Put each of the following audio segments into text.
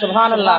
सुभान अल्लाह।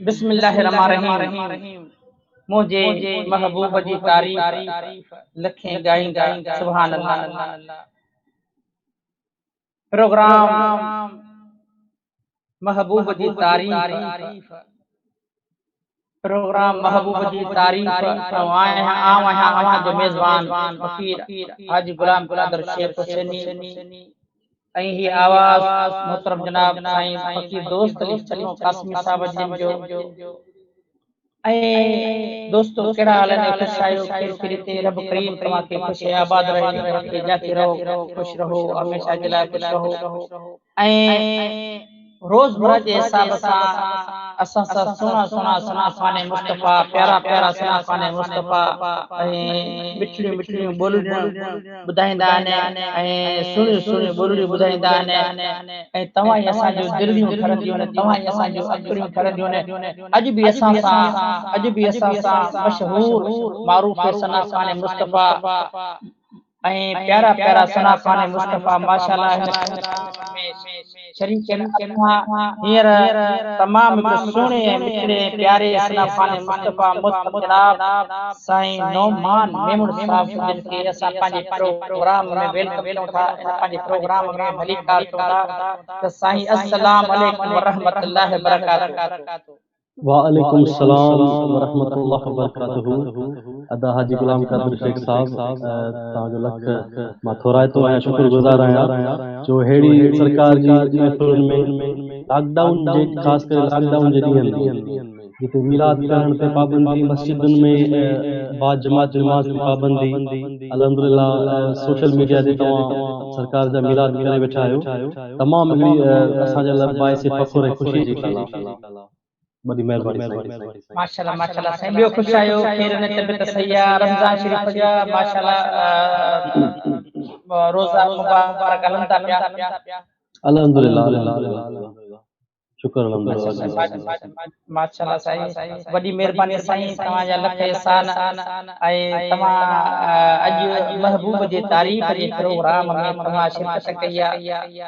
बिस्मिल्लाहिर्रहमानिर्रहीम। मुझे महबूब जी तारीफ लखें गाएंगा सुभान अल्लाह। प्रोग्राम महबूब जी तारीफ, प्रोग्राम महबूब जी तारीफ आवां जो मेज़बान फकीर हाजी गुलाम क़ादिर शेख हुसैनी ऐं ही आवाज़ मोहतरम जनाब साईं फकीर दोस्त लचलो कासमी साहब जिन जो ऐं दोस्तों कहिड़ा हाल आहिनि? ख़ुशि आहियो? ख़ैर ख़ैरियत? रब करीम तव्हांखे ख़ुशि आबाद रहे, जाते रहो, ख़ुशि रहो, हमेशा जे लाइ ख़ुशि रहो। ऐं रोज़मर्रा जे हिसाब सां असां सुहिणा सनाफ़ाने मुस्तफ़ा, प्यारा प्यारा सनाफ़ाने मुस्तफ़ा ऐं मिठड़ियूं मिठड़ियूं ॿोलियूं ॿुधाईंदा आहिनि ऐं सुहिणियूं सुहिणियूं ॿोलियूं ॿुधाईंदा आहिनि ऐं तव्हां ई असांजूं दिलियूं खणंदियूं आहिनि, तव्हां ई असांजूं अखियूं खणंदियूं आहिनि। अॼु बि असां सां मशहूर मारूफ़ सनाफ़ाने मुस्तफ़ा ऐं प्यारा प्यारा सनाफ़ाने मुस्तफ़ा माशाअल्लाह शरीक हींअर तमाम सुहिणे ऐं मिठड़े प्यारे सनाफ़ाने मुस्तफ़ा जनाब साईं नोमान मेमून साहब जिन खे असां पंहिंजे प्रोग्राम में वेलकम कयूं था, पंहिंजे प्रोग्राम में भलीकार कयूं था त साईं अस्सलाम अलैकुम व रहमतुल्लाहि व बरकातहू। वालेकुम सलाम व रहमतुल्लाहि व बरकातहू। अदा हाजी गुलाम क़ादिर शेख साहब तव्हांजो लख मां थोराइतो आहियां, शुक्रगुज़ार आहियां जो अहिड़ी सरकार जी महफ़िलुनि में लॉकडाउन जे ख़ासि करे लॉकडाउन जे ॾींहंनि में जिते मीलाद करण ते पाबंदी, मस्जिदुनि में बाद जमात नमाज़ ते पाबंदी, अल्हम्दुलिल्लाह सोशल मीडिया ते तव्हां सरकार जा मीलाद करे वेठा आहियो। तमामु हिकिड़ी असांजे लाइ बाइसे फ़ख़्र ऐं ख़ुशी जी ॻाल्हि आहे। बड़ी मेहरबानी माशाअल्लाह माशाअल्लाह साईं। ॿियो ख़ुशि आहियो? खैर ने तबियत सही आहे? रमज़ान शरीफ़ जा माशाअल्लाह रोज़ा मुबारक हलन था पिया? अल्हम्दुलिल्लाह शुक्र अल्हम्दुलिल्लाह माशाअल्लाह साईं, वॾी महिरबानी साईं, तव्हांजा लख एहसान। ऐं तव्हां अॼु महबूब जे तारीफ़ जे प्रोग्राम में तव्हां शिरकत कई आहे।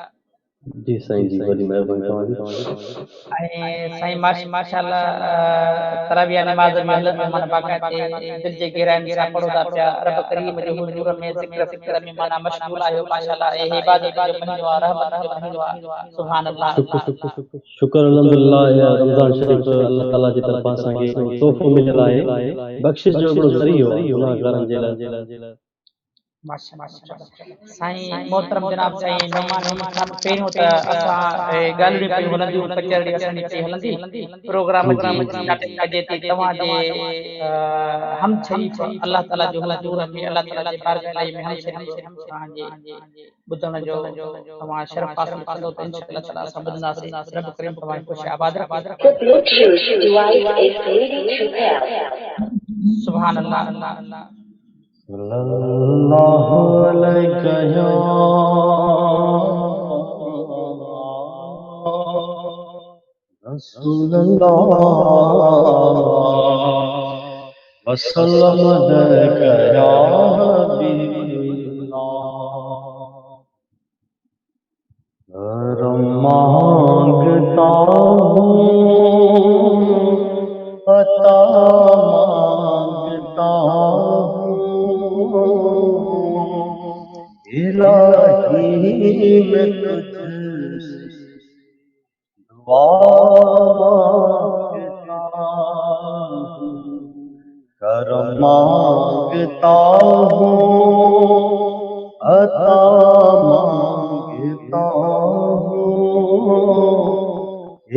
जी साईं जी, वॾी महिरबानी तव्हांजी। ऐं साईं माशाअल्लाह तराविया नमाज़ में हज़रत मेहमान बाक़ाइदे दिल जे गहराइनि सां पढ़ो था पिया। रब करीम जे हुज़ूर में ज़िक्र फ़िक्र में माना मशगूल आहियो माशाअल्लाह। ऐं इबादत जो महीनो आहे, रहमत जो महीनो आहे। सुभान अल्लाह शुक्र अल्हम्दुलिल्लाह। रमज़ान शरीफ़ अल्लाह ताला जी तरफ़ां असांखे तोहफ़ो मिलियल आहे, बख़्शिश जो हिकिड़ो ज़रियो आहे गुनाहगारनि जे लाइ। माशाल्लाह साईं मोहतरम जनाब साईं नोमान मेमन साहब पहिरियों त असां ॻाल्हियूं पियूं हलंदियूं कचहरी असांजी पई हलंदी प्रोग्राम जी स्टार्टिंग कजे थी तव्हां जे हम शरीफ अल्लाह ताला जो हुजूर में अल्लाह ताला जे बारगाह में हम शरीफ तव्हां जे ॿुधण जो तव्हां शर्फ हासिल कंदो त इंशाअल्लाह ताला असां ॿुधंदासीं रब करीम तव्हां ख़ुशि आबाद रखे The Bluetooth device is ready to pair. सुभान अल्लाह सल्लल्लाहु अलैहि या रसूलल्लाह वसल्लम अलैका या हबीबल्लाह करम मांगता हूँ अता मांगता हूँ इलाही मैं तुझसे दुआ मांगता हूँ करम मांगता हूँ अता मांगता हूँ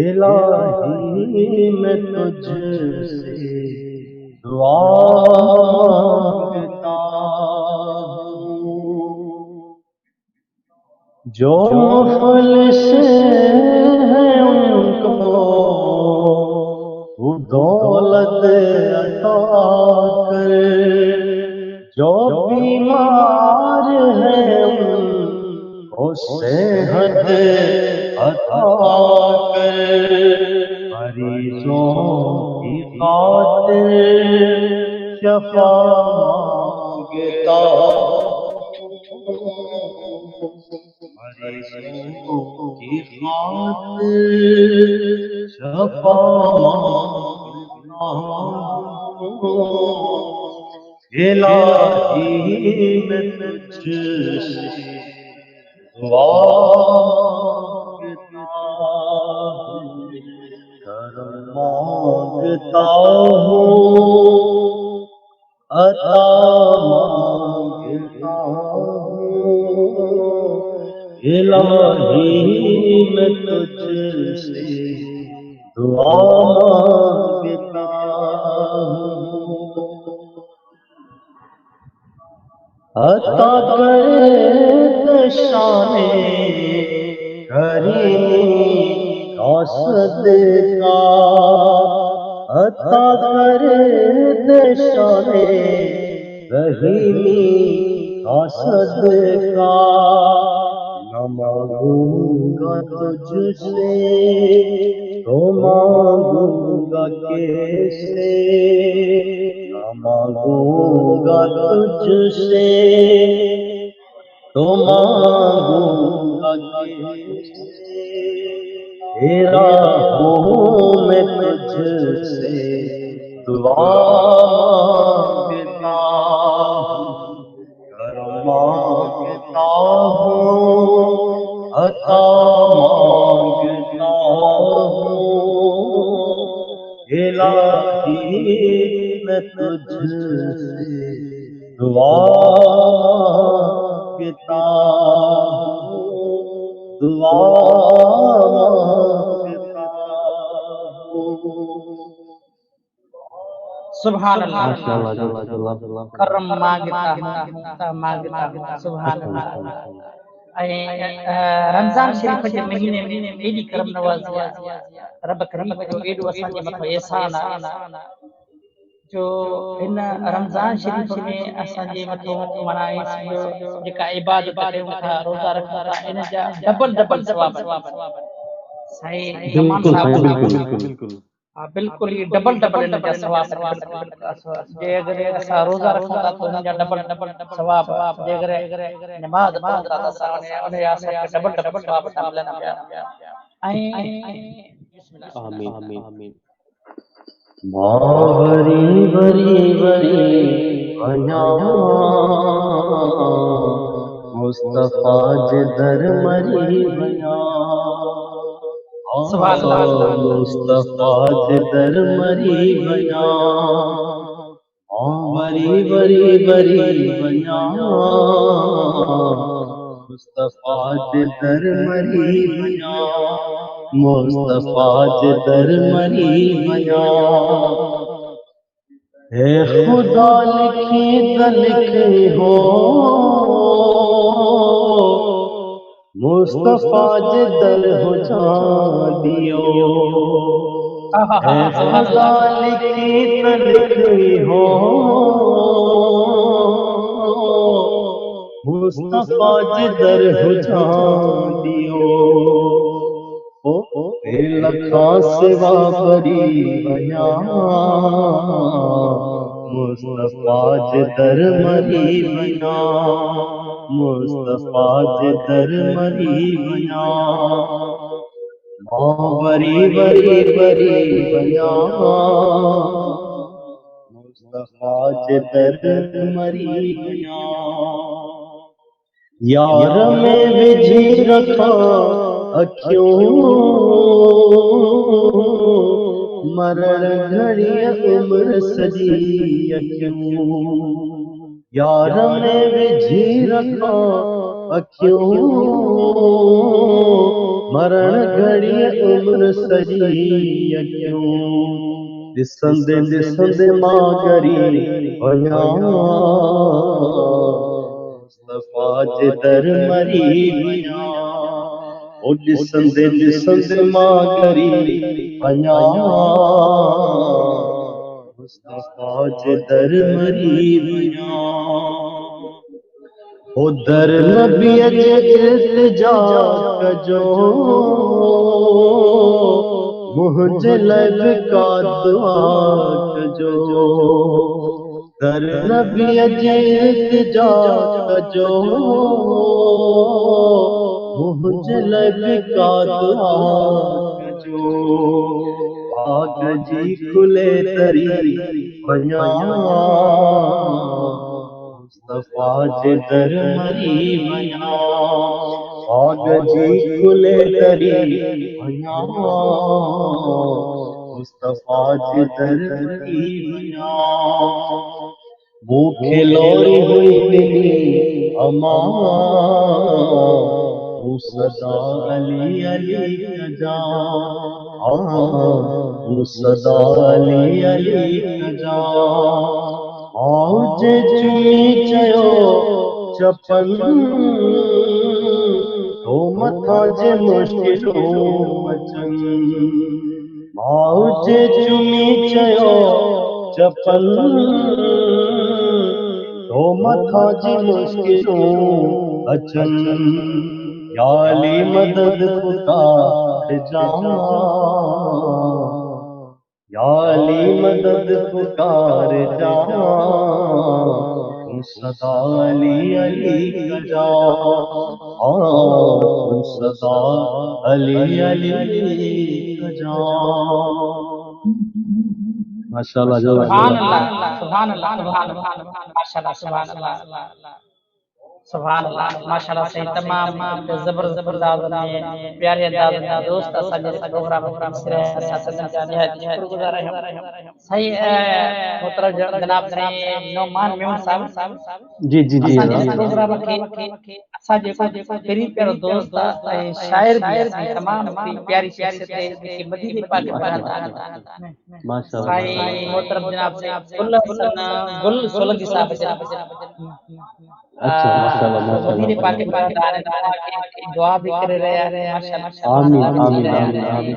इलाही मैं तुझसे दुआ मांगता हूँ जो मुफलिस हैं उनको तू दौलत अता कर जो बीमार हैं उनको सेहत अता कर मरीजों की खातिर शफा मांगता मरीजों की खातिर शफा मांगता हूँ इलाही मैं तुझसे दुआ मांगता हूँ करम मांगता हूँ अता मांगता हूँ इलाही मैं तुझसे दुआ मांगता हूँ अता करे शाने करीमी का सदका अता करे शाने रहीमी का सदका न मांगूंगा तुझसे तो मांगूंगा कैसे न मांगूंगा तुझसे तो मांगूंगा कैसे तेरा हूँ मैं तुझसे दुआ मांगता हूँ करम मांगता हूँ अता मांगता हूँ इलाही मैं तुझसे दुआ मांगता हूँ दुआ मांगता हूँ सुभान अल्लाह करम मांगता हूँ सुभान अल्लाह रमजान शरीफ जे महीने में एडी करम नवाज़ी रब करीम जो एडो असां जे मथां एहसान आहे जो इन रमजान शरीफ में असां जे मथां माना जेका इबादत कयूं था रोज़ा रखूं था इन जा डबल सवाब साईं नमान साहब हाँ बिल्कुल ये डबल इन जा सवाब जे अगर असां रोज़ा रखूं था तो इन जा डबल सवाब जे अगर नमाज पढ़ूं था असां उन जा असांखे डबल सवाब मिलनि पिया आमीन मावरी वरी वरी वञा मुस्तफा जे दर मरी वञा मुस्तफा जे दर मरी वञा वरी वरी वरी वञा मुस्तफा जे दर मरी वञा मुस्तफा जे दर मरी वञा हे खुदा लिखी त लिखी हो मुस्तफा जे दर हुजा दियो है खुदा लिखी त लिखी हो मुस्तफा जे दर हुजा दियो ए लखा सिवा बरी वञा मुस्तफा जे दर मरी वञा मुस्तफा जे दर मरी वञा मां वरी वरी वरी वञा मुस्तफा जे दर मरी वञा यार में विझी रखा अखियों मरण घड़ी उम्र सजी अखियों यार में विझी रखा अखियों मरण घड़ी उम्र सजी अखियों ॾिसंदे ॾिसंदे मां ॻरी वञा मुस्तफा जे दर मरी वञा ओ ॾिसंदे ॾिसंदे मां ॻरी वञा मुस्तफा जे दर मरी वञा ओ दर नबीअ जे इल्तिजा कजो मुंहिंजे लाइ का दुआ कजो दर नबीअ जे इल्तिजा कजो मुंहिंजे लाइ का दुआ कजो आग जी खुले तरी वञा मुस्तफा जे दर मरी वञा आग जी खुले तरी वञा मुस्तफा जे दर मरी वञा मूंखे लोरी हुई मिली अमा तूं सदा अली अली कजा तूं सदा अली अली कजा जे चुमी चयो चपन तो मथा जे मुश्किलों अचन माउ जे चुमी चयो चपन तो मथा जे मुश्किलों अचन या अली मदद पुकार जा या अली मदद पुकार जा तू सदा अली अली कजा तू सदा अली अली कजा माशाल्लाह सुभान अल्लाह सुभान अल्लाह सुभान अल्लाह माशाल्लाह सुभान अल्लाह सुभान अल्लाह माशाल्लाह से तमाम जबरदस्त अंदाज में प्यारे अंदाज में दोस्त असांजे प्रोग्राम में सिरे असां जा शुक्रगुजार आहियूं सही मोहतरम जनाब ने नोमान मेमन साहब जी जी जी असांजे प्रोग्राम खे असांजे करीब प्यारो दोस्त ऐं शायर भी असां तमाम प्यारी शख्सियत जेके मदीने पाक में रहंदा माशाल्लाह साईं मोहतरम जनाब से गुल सोलंकी साहब अच्छा माशाल्लाह मदीने पाक में रहंदा दुआ भी करे रहा है माशाल्लाह आमीन आमीन आमीन आमीन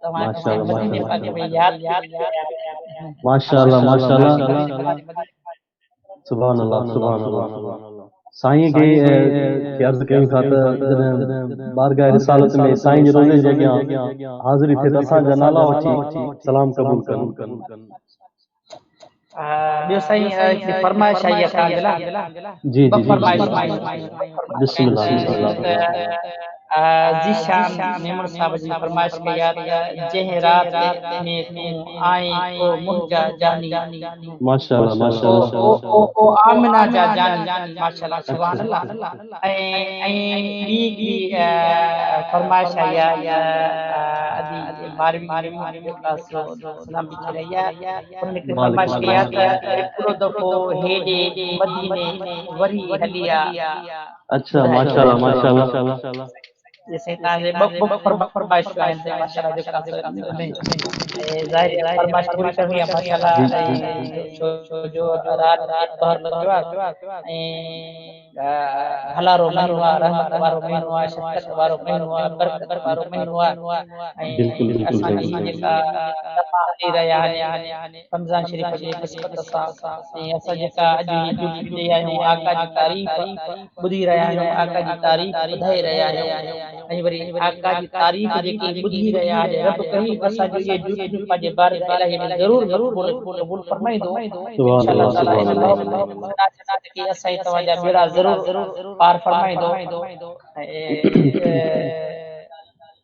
तमाम माशाल्लाह मदीने पाक में याद माशाल्लाह माशाल्लाह सुभान अल्लाह सुभान अल्लाह साईं के अर्ज कयूं था त बारगाह रिसालत में साईं जे रोज़े जे अॻियां हाज़िरी थिए त असां जा नाला वठी सलाम क़बूल करूं ॿियो साईं हिकिड़ी फरमाइश आई आहे तव्हांजे लाइ जी जी फरमाइश बिस्मिल्लाह बिस्मिल्लाह ज़ीशान मेमन साहब जी फरमाइश कई आहे जंहिं रात में तूं आई ओ मुंहिंजा जानी माशाल्लाह ओ माशाल्लाह ओ आमिना जा जानी माशाल्लाह सुभान अल्लाह ऐं ॿी फरमाइश है या अदी 12वीं में क्लास सलाम बिछड़िया उन्हें की फरमाइश किया था हिकिड़ो दफ़ो हेॾे मदीने वरी हलिया अच्छा, माशाल्लाह माशाल्लाह। जैसे ताजे फरमाइश आहिनि माशाल्लाह जो क्लास में ज़ाहिर है फरमाइश पूरी करणी है माशाल्लाह जी जी छो जो रात पहर लॻियो आहे हलारो महीनो आहे रहमत वारो महीनो आहे शफ़क़त वारो महीनो आहे बरकत वारो महीनो आहे बिल्कुल बिल्कुल असांजी सही जेका दफ़ा हली रहिया आहिनि रमज़ान शरीफ़ जी निस्बत सां असां जेका अॼु ही ड्यूटी ते आहियूं आका जी तारीफ़ ॿुधी रहिया आहियूं आका जी तारीफ़ ॿुधाए रहिया आहियूं ऐं वरी आका जी तारीफ़ जेकी ॿुधी रहिया आहिनि रब करीम असांजो इहे ड्यूटियूं पंहिंजे बारगाह इलाही में ज़रूर क़बूल फरमाईंदो सुभान इंशाअल्लाह अल्लाह ताला सुभान इन अल्लाह। की असां तव्हांजा बेड़ा ज़रूर पार फरमाईंदो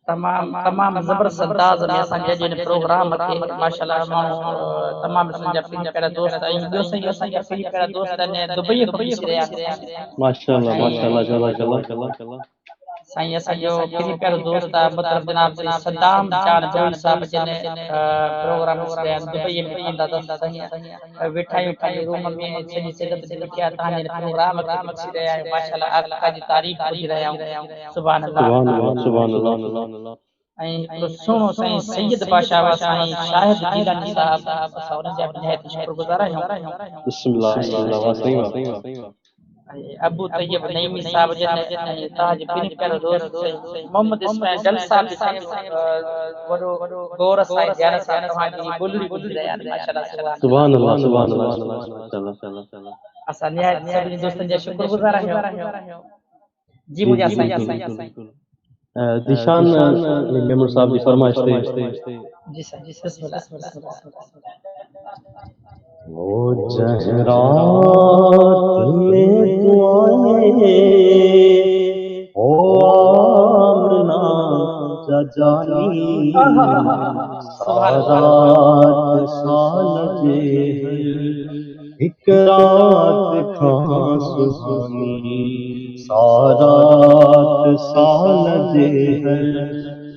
तमाम ज़बरदस्त अंदाज़ में असांजे अॼु इन प्रोग्राम खे माशाल्लाह माण्हू तमामु असांजा पहिरीं पहिरियां दोस्त ऐं ॿियो सही असांजा पहिरीं पहिरियां दोस्त आहिनि दुबई खां ॾिसी रहिया माशाल्लाह माशाल्लाह आहिनि जज़ाकल्लाह। साईं असांजो पहिरीं पहिरियों दोस्त आहे मतिलबु जनाब से सद्दाम चांद दोई साहब जिन प्रोग्राम ॾिसी रहिया आहिनि दुबई में कंदा अथसि साईं वेठा आहियूं पंहिंजे रूम में सॼी सिदत ते लिखिया तव्हांजे हिन प्रोग्राम खे ॾिसी रहिया आहियूं माशाल्लाह आका जी तारीफ़ ॿुधी रहिया आहियूं सुभान सुभान अल्लाह अल्लाह सुभान अल्लाह। ऐं हिकिड़ो सुहिणो साईं सैयद बादशाह साईं शाहिद जीलानी साहब असां उन्हनि जा बि निहायत शुक्रगुज़ार आहियूं बिस्मिल्लाह बिस्मिल्लाह वाह सही वाह। अबू तैयब नईमी साहब जन तव्हांजे पहिरीं पहिरियों दोस्त मोहम्मद इस्माइल डल साहब साईं वॾो गौर सां ध्यान सां तव्हांजी ॿोलड़ी ॿुधी रहिया आहिनि माशाल्लाह सुभान अल्लाह सुभान अल्लाह माशाल्लाह। असां निहायत सभिनी दोस्तनि जा शुक्रगुज़ार आहियूं जी मुंहिंजा साईं दिशान मेमन साहब जी फरमाइश जी साईं बिस्मिल्लाह वो जहरात में तू आए ओ आमना जानी सारात साल जे हिक रात खां सुहानी सारात साल जे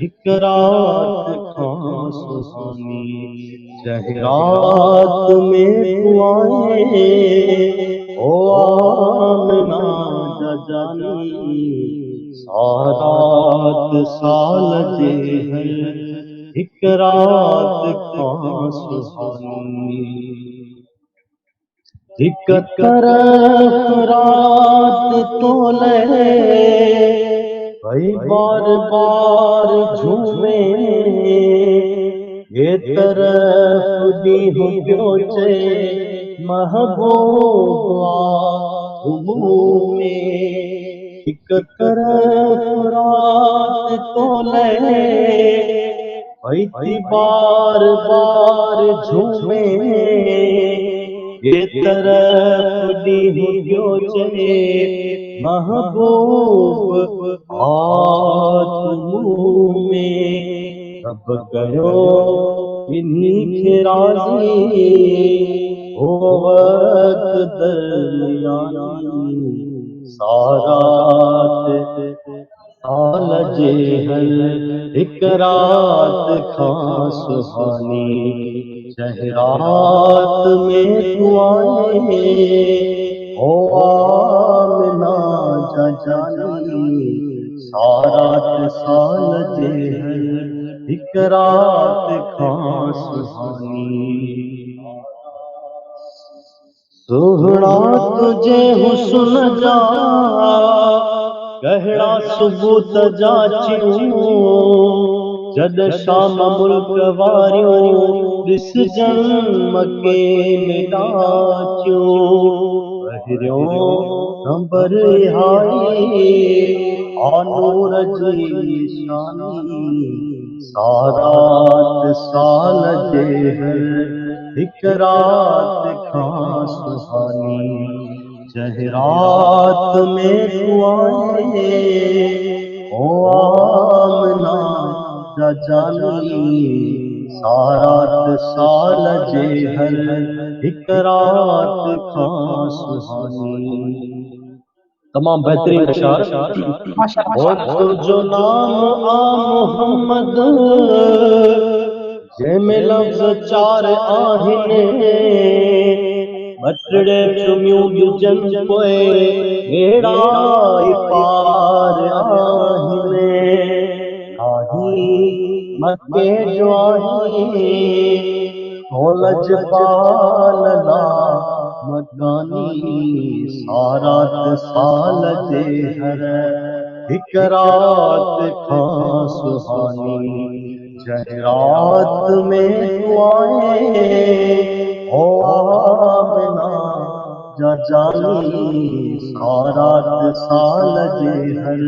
हिक रात खां सुहानी जहरात में तू आए ओ आमना जानी सारात साल जे हिक रात खां सुहानी हिक तरफ रात तोले भई बार बार झूमे ये तरफ ॾींहुं पियो चे महबूबा में हिक तरफ रात तोले भई बार बार झूमे ये तरफ ॾींहुं पियो चे महबूब आत्मूं में रब कयो इन्हीं खे राज़ी ओ वक्त दरमियानी सारात साल जे हिक रात खां सुहानी जहरात में तू आए ओ आमना जानी सारात साल जे हिक रात खां सुहानी सुहिणा तुझे हुस्न जा कहिड़ा सुबूत जाचियूं जद शाम मुल्क वारियूं ॾिसजन मके में डाचियूं पहिरियों नंबर हाई आनूर जी निशानी सारात साल जे हिक रात खां सुहानी जहरात में तू आए ओ आमना जानी सारात साल जे हिक रात खां सुहानी तमाम बेहतरीन अशार। माशाल्लाह तुझो नाम आ मोहम्मद जंहिंमें लफ़्ज़ चार आहिनि, बटड़े चुमियूं ॾिजनि पोइ ॿेड़ा ई पार आहिनि। आही मके जो आही खोलज पालला मकानी सारात साल जे हर हिक रात खां सुहानी। जंहिं रात में तूं आए ओ आमिना जा जानी सारात साल जे हर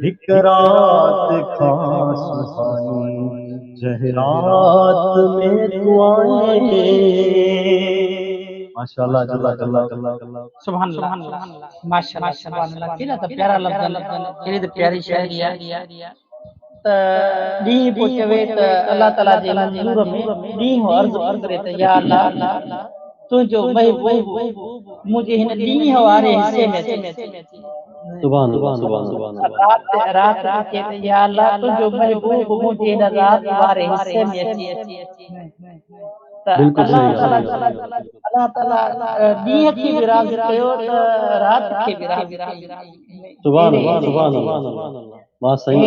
हिक रात खां सुहानी। जंहिं रात में तूं आए। माशाअल्लाह जज़ाकल्लाह। सुभान अल्लाह माशाअल्लाह सुभान अल्लाह। केड़ा त प्यारा लफ्ज़ केड़ी त प्यारी शायरी आहे। त ॾींहुं पोइ चवे त अल्लाह ताला जे मंज़ूर में ॾींहुं अर्ज़ु करे त या अल्लाह तुंहिंजो महबूब मुंहिंजे हिन ॾींहुं वारे हिसे में अचे। सुभान अल्लाह सुभान अल्लाह। रात अचे त या अल्लाह तुंहिंजो महबूब मुंहिंजे हिन रात वारे हिसे में अचे। त बिल्कुल सही अल्लाह ताला ॾींहं खे बि राज़ी कयो त रात खे बि राज़ी कयो। सुभान अल्लाह सुभान अल्लाह। मां सही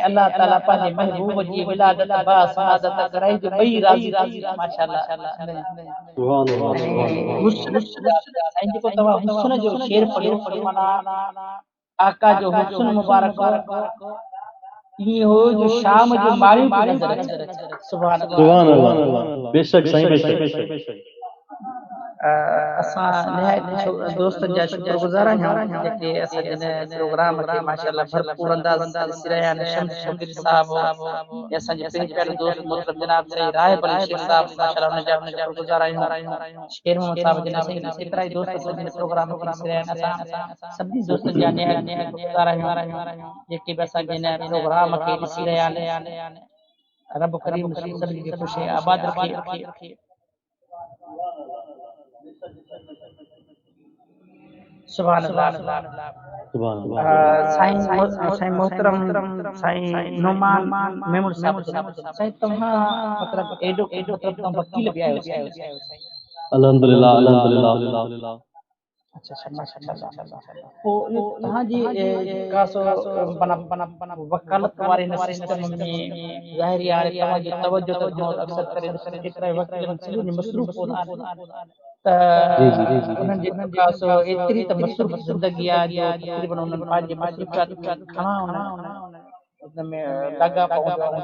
अल्लाह ताला पंहिंजे महबूब जी विलादत बा सआदत कराई जो ॿई राज़ी माशाअल्लाह। सुभान अल्लाह सुभान हुस्न साईं जेको तव्हां हुस्न जो शेर पढ़ियो माना आका जो हुस्न मुबारक ये हो जो शाम जो मायूं की नजर अचे। सुभान सुभान अल्लाह। बेशक साईं बेशक। असां निहायत दोस्तन जा शुक्रगुज़ार आहियूं जेके असां जे प्रोग्राम खे माशाअल्लाह भरपूर अंदाज़ सां ॾिसी रहिया आहिनि। शम्स शबीर साहब या असां जे प्यारे दोस्त मोहतरम जनाब सईद राहिब अली शेख साहब माशाअल्लाह उन जा शुक्रगुज़ार आहियूं। शेर मोहम्मद साहब जिन असां केतिरा ई दोस्त असां जे प्रोग्राम खे ॾिसी रहिया आहिनि। असां सभिनी दोस्तन जा निहायत शुक्रगुज़ार आहियूं जेके बि असां जे प्रोग्राम खे ॾिसी रहिया आहिनि। रब करीम सभिनी खे ख़ुश ऐं आबाद रखे। सुभान अल्लाह सुभान अल्लाह। साईं मोहतरम साईं नोमान मेमून साहब साईं तव्हां मतलब एडो मतलब तव्हां वकील भी आयो साईं। अल्हम्दुलिल्लाह अल्हम्दुलिल्लाह। अच्छा माशाअल्लाह। पोइ तव्हां जी कासो बना वकालत वारे सिस्टम में ज़ाहिरी आहे तव्हां जो तवज्जो त घणो अक्सर करे केतिरा वकीलनि सॼो मसरूफ़ हूंदा त उन्हनि जे कासो एतिरी त मसरूफ़ ज़िंदगी आहे जो तक़रीबन उन्हनि पंहिंजे मसरूफ़ियात घणा उनमें लॻा पवंदा।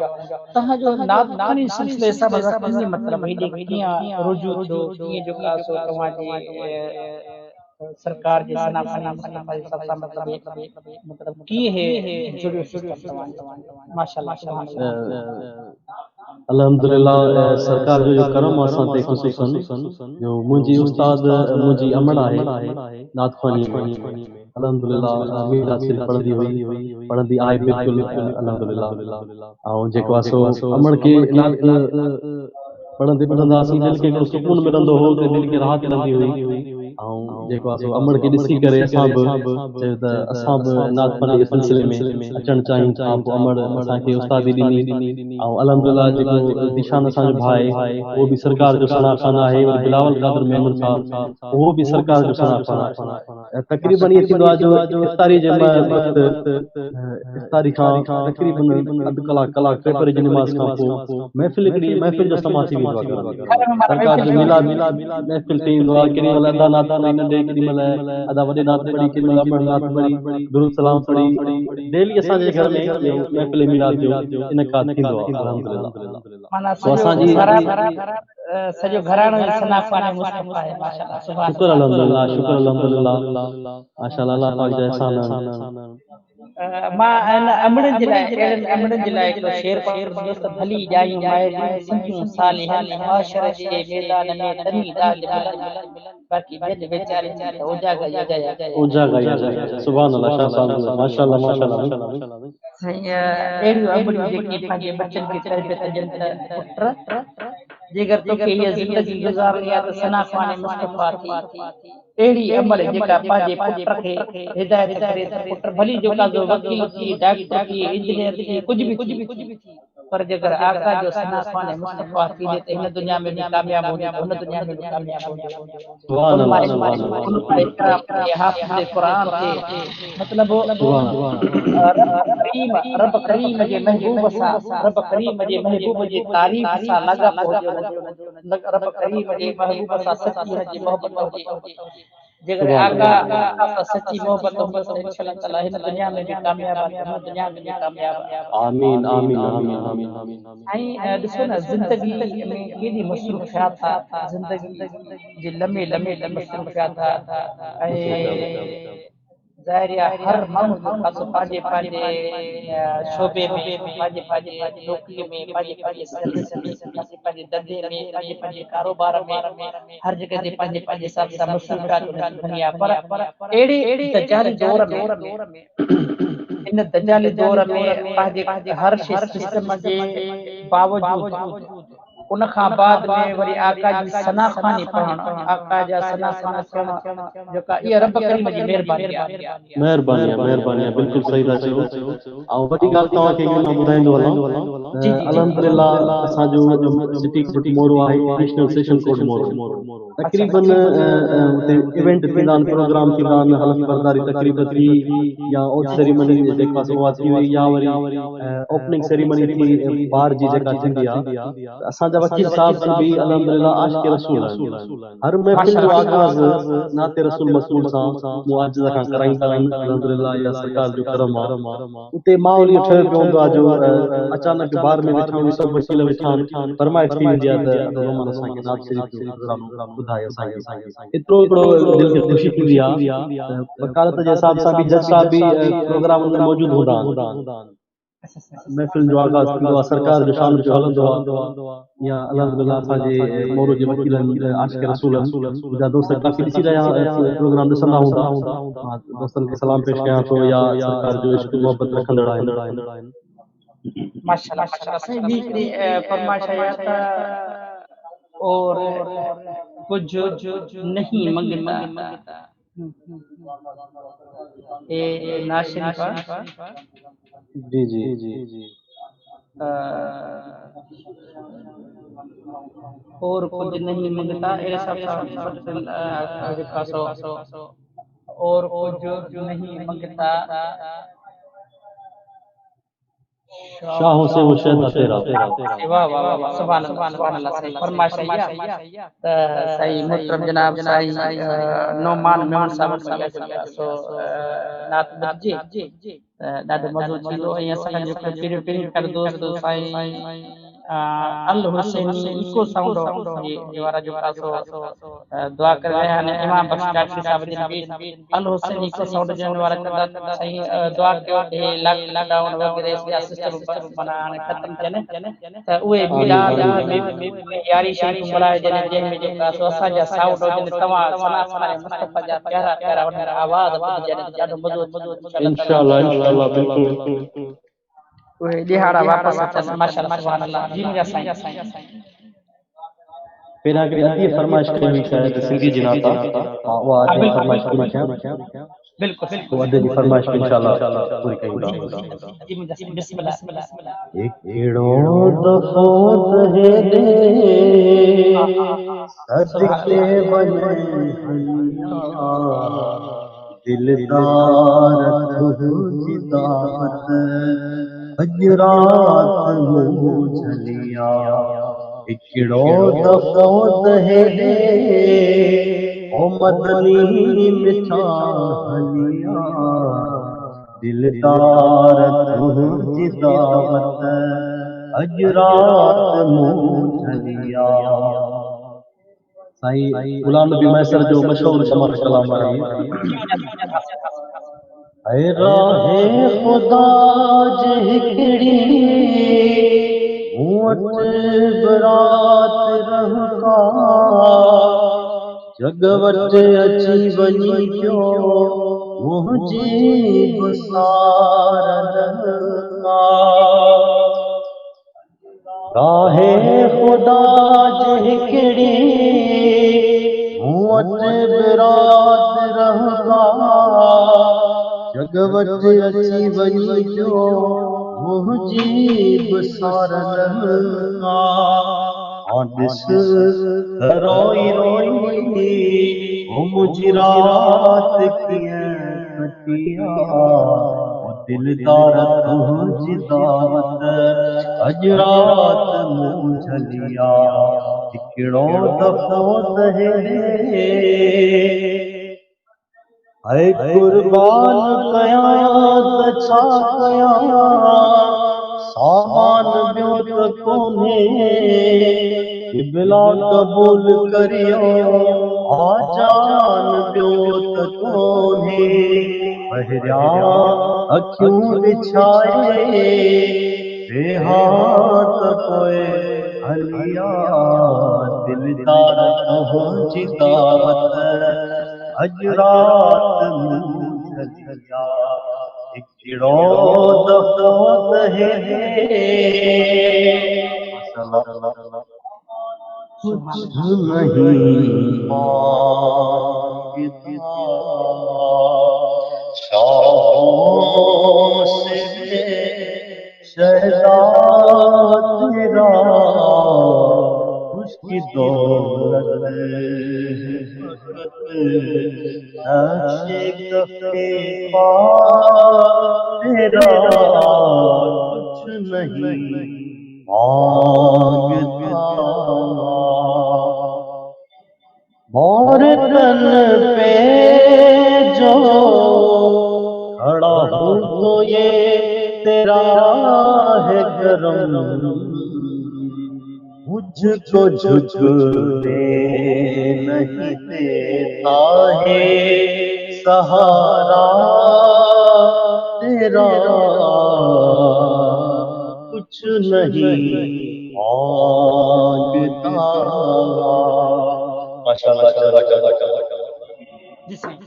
तव्हां जो नातख़ुवानी सिलसिले सां मतलब हेॾे कीअं रुजू थियो कीअं जो कासो तव्हां जी सरकार जे मतलब की है जुड़ियो सिस्टम तव्हां माशाअल्लाह सुभान अल्लाह। अल्हम्दुलिल्लाह। सरकार जो करम असां ते ख़ुसूसन जो मुंहिंजी उस्ताद मुंहिंजी अमड़ आहे नातख़ुवानी में। अल्हम्दुलिल्लाह मीरा सिर्फ पढ़ंदी आहे बिल्कुल अल्हम्दुलिल्लाह। ऐं जेको आहे सो अमड़ के पढ़ंदे पढ़ंदासीं दिलि खे को सुकून मिलंदो हो ते दिलि खे राहत मिलंदी हुई। ऐं जेको आहे सो अमड़ खे ॾिसी करे असां बि चयो त असां बि नातख़ुवानी जे सिलसिले में अचणु चाहियूं था। पोइ अमड़ असांखे उस्तादी ॾिनी ऐं अल्हम्दुलिल्लाह जेको दिशान असांजो भाउ आहे उहो बि सरकार जो शनाख़ान आहे। वरी बिलावल क़ादिर मेमन साहब उहो बि सरकार जो शनाख़ान आहे। तक़रीबन इहो थींदो आहे जो इफ़्तारी जे वक़्तु इफ़्तारी खां तक़रीबन अधु कलाक पेपर जी निमाज़ खां पोइ महफ़िल जो समा थी वेंदो आहे। सरकार जो मिलाद महफ़िल थी वेंदो आहे। केॾी महिल अदा नात पढ़ी नंढे, केॾी महिल अदा वॾे नात पढ़ी, केॾी महिल अमड़ नात पढ़ी, दुरूद सलाम पढ़ी। डेली असांजे घर में महफ़िल मिलाद जो इनक़ाद थींदो आहे अल्हम्दुलिल्लाह। तो असांजी सॼो घराणो सनाख़ुवान मुस्तफ़ा आहे माशाअल्लाह सुभान शुक्र अल्हम्दुलिल्लाह शुक्र अल्हम्दुलिल्लाह माशाअल्लाह अल्लाह पाक जा एहसान। मां इन अमड़नि जे लाइ अहिड़नि अमड़नि जे लाइ हिकिड़ो शेर पढ़ंदुसि दोस्त भली जायूं माइरियूं सिंधियूं सालिहनि माशर जे मैदान में तनी दाल मिलन बाक़ी ॿियनि वेचारियुनि जी उजागा उजागा सुभान अल्लाह शाबाश माशाअल्लाह माशाअल्लाह। साईं अहिड़ियूं अमड़ियूं जेके पंहिंजे बचनि खे तरबियत ॾियनि त पुट जेकर तोखे ये जिंदगी गुजारनी है तो सना ख़वान मुस्तफा थी एड़ी अमल जेका पाजे पुट खे हिदायत करे त पुट भली जेका जो वकील थी डॉक्टर थी इंजीनियर थी कुछ भी थी पर जेकर आका जो सना ख़वान मुस्तफा थी ते इन दुनिया में भी कामयाब हो उन दुनिया में भी कामयाब हो सुभान अल्लाह, सुभान अल्लाह, उन इकराम थे हाफिज़ कुरान थे मतलब सुभान अल्लाह। रब करीम जे महबूब सा रब करीम जे महबूब जी तारीफ सा लगा पहुंचो रब करीम जे महबूब सा सच्ची जी मोहब्बत हुजे जेकर आका सा सच्ची मोहब्बत हो तो इंशाअल्लाह ताला इन दुनिया में भी कामयाब है इन दुनिया में भी कामयाब है आमीन, आमीन, आमीन, आमीन, आमीन। आई ॾिसो न ज़िंदगी में केॾी मसरूफ़ियात आहे ज़िंदगी जे लम्हे लम्हे मसरूफ़ियात आहे ज़ाहिर आहे हर माण्हू जो ख़ासो पंहिंजे शोबे में पंहिंजे नौकरीअ में पंहिंजे सर्विस में पंहिंजे धंधे में पंहिंजे कारोबार में हर जगह ते पंहिंजे हिसाब सां मसरूफ़ियात खणी आहे पर अहिड़े दजाली दौर में इन दजाली दौर में पंहिंजे हर शइ सिस्टम जे बावजूदि उन खां बाद में वरी आका जी सना ख़वानी पढ़ण आका जा सना ख़वान थियण जेका इहा रब करीम जी महिरबानी आहे महिरबानी आहे, महिरबानी आहे, बिल्कुलु सही था चओ। ऐं वॾी ॻाल्हि तव्हांखे मां ॿुधाईंदो हलां, अल्हम्दुलिल्लाह असांजो सिटी कोर्ट मोरो आहे नेशनल सेशन कोर्ट मोरो तक़रीबन हुते इवेंट थींदा आहिनि प्रोग्राम थींदा आहिनि हलफ़ बरदारी तक़रीब थी या ओथ सेरेमनी जेका उहा थी वई या वरी ओपनिंग सेरेमनी थी ॿार जी जेका थींदी आहे असांजा वकील साहब जन भी अल्हम्दुलिल्लाह आशिक़ रसूल आहिनि हर महफ़िल जो आगाज़ नाते रसूल मक़बूल सां मुआजिज़ खां कराईंदा आहिनि अल्हम्दुलिल्लाह या सरकार जो करम आहे उते माहौल इहो ठहियो पियो हूंदो आहे जो अचानक बार में वेठा आहियूं सभु वकील वेठा आहिनि फरमाइश थी वेंदी आहे त नोमान असांखे नात शरीफ़ जो प्रोग्राम ॿुधाए असांखे एतिरो हिकिड़ो दिलि खे ख़ुशी थींदी आहे वकालत जे हिसाब सां बि जज साहब बि प्रोग्राम में मौजूदु हूंदा आहिनि महफ़िल जो आगाज़ थींदो आहे सरकार जो शान जो हलंदो आहे या अल्हम्दुलिल्लाह असांजे मोरो जे वकीलनि आशिक़ रसूलनि मुंहिंजा दोस्त काफ़ी ॾिसी रहिया प्रोग्राम ॾिसंदा हूंदा दोस्तनि खे सलाम पेश कयां थो या सरकार जो इश्क मोहब्बत रखंदड़ आहिनि माशाल्लाह माशाल्लाह सही ॿी हिकिड़ी फरमाइश आहे त और कुछ नहीं मंगता ये नाशरीफा जी जी और कुछ नहीं मंगता अहिड़े हिसाब सां और कुछ नहीं मंगता शाहों से वो शहदा तेरा वाह वाह वाह सुभान अल्लाह सही फरमाइश है त सही मुहतरम जनाब साईं नोमान मेमन साहब सो नात जी ॾाढो मज़ो थींदो ऐं असांजो पहिरीं खां दोस्त साईं अल हुसैनी इको साउंड वारा जो खासो दुआ करे रहिया आहिनि इमाम बख्श डाक्टर साहब जिन बि अल हुसैनी इको साउंड जन वारा कंदा साईं दुआ कयो कि लॉकडाउन वग़ैरह या सिस्टम माना हाणे ख़त्म थियनि त उहे मिलाद में यारी शरीफ़ मल्हाए जन जंहिंमें जेका सो असांजा साउंड हुजनि तव्हां सना ख़वान मुस्तफा जा प्यारा प्यारा वॾा आवाज़ ॿुधजनि ॾाढो मज़ो इंशाअल्लाह इंशाअल्लाह बिल्कुलु उहे ॾिहाड़ा वापसि अचनि माशाअल्लाह सुभान अल्लाह जी मुंहिंजा साईं पहिरियां हिकिड़ी अदीअ फरमाइश कई हुई शायदि सिंधी जी नात आहे मां उहा अदीअ फरमाइश पूरी कयां बिल्कुलु पोइ अदीअ जी फरमाइश बि इंशाअल्लाह पूरी कयूं जी मुंहिंजा साईं बिस्मिल्लाह हिकिड़ो दफ़ो त सदके वञे दिलदार तुझी दावत अॼु रात मूं झलिया हिकिड़ो दफ़ो त ओ मदनी मिठा हलिया दिलदार तुझी दावत अॼु रात मूं झलिया साईं गुलाम नबी मैसर जो मशहूरु कमर कलाम आहे ऐ राहे खुदा जे हिकिड़ी मूं वटि बरात रहका जग वटि अची वञी पियो मुंहिंजी गुसार रहका राहे खुदा जहिकड़ी मुवत बिरात रहगा जगवत अची वञी जो मुंहिंजी बसारलगा ॾिस रोई रोई ओ मुंहिंजी रात कीअं कटिया दिलदार तुंहिंजी दावत अॼु रात मूं झलिया हिकिड़ो दफ़ो त हे ऐ कुर्बान कयां त छा कयां सामान ॿियो त कोन्हे क़िबला क़बूल करियो आजान ॿियो त कोन्हे पहिरियां अखियूं विछाए वेहा त पोइ हलिया दिलदार तुंहिंजी दावत अॼु रात मूं झलिया हिकिड़ो दफ़ो त कुछ नहीं मांगता शाहों से शहजाद तेरा उसकी दौलत फकत नक्शे कफ़े पा तेरा कुछ नहीं मांगता मोर तन पे जो खड़ा हूँ तो ये तेरा है करम मुझको झुकने नहीं देता है सहारा तेरा कुछ नहीं मांगता जी साईं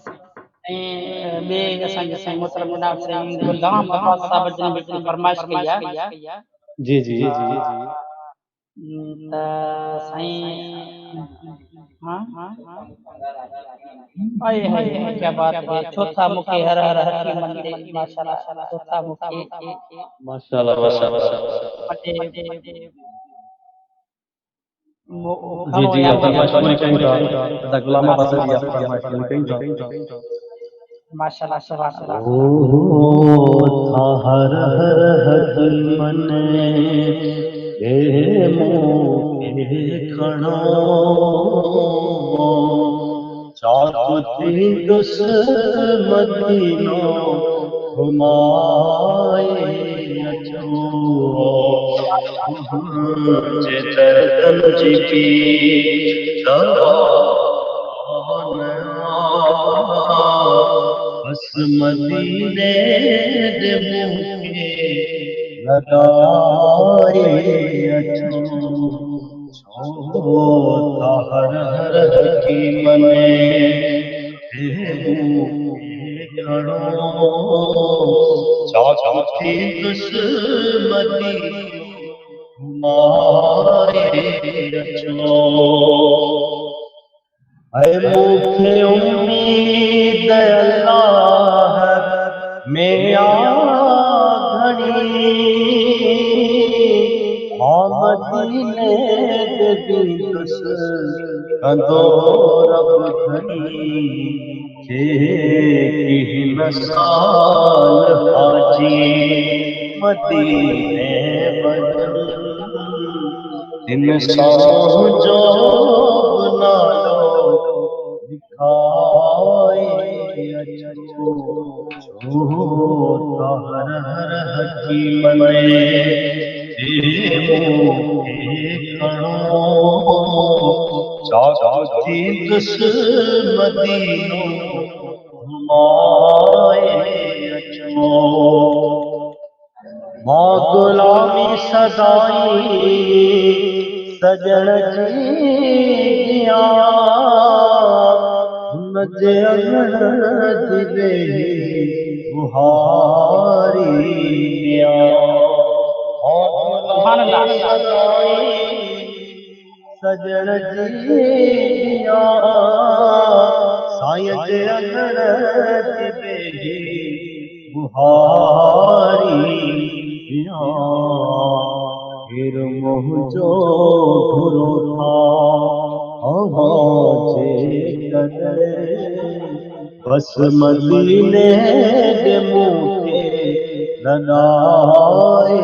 ऐं ॿिए असांजे साईं मोहतरम जनाब साईं गुलाम अब्बास साहब जन भी हिकिड़ी फरमाइश कई आहे जी जी त साईं हाँ हाय हाय क्या बात है चौथा मुखे हर हर हकीम मंदे माशाल्लाह चौथा मुखे माशाल्लाह जी जी आप फरमाइश पूरी कहीं था गुलाम अब्बास जी आप फरमाइश पूरी कहीं था माशाल्लाह सुभान अल्लाह ओ था हर हर हकीम ने ए मुखे खड़ो चाकुती दुस मदीनो घुमाए अचो जे दर्दन जी पी बस मदीने दे मुखे लगाए अचो छो हर हर हकीम ने खड़ो चाकुती दुस मदीनो घुमाए अचो ऐ मुखे उम्मीद अल्लाह में घणी मदीने दे दीदस कंदो रब घणी जे की साल हाजी मदीने वजन तिन सां जो नालो लिखाए अचो छो हर हर हकीम ने खड़ो चाकुती दुस मदीनो घुमाए अचो मां गुलामी सदाई सजण जी हुनजे अङण जी बुहारी सुभान अल्लाह सजण जी दिया साईं जे अगण जी बेही बुहारी दिया फिर मुंहिंजो घुरो था हवा जे करे बस मदीने जे मूंखे लॻाए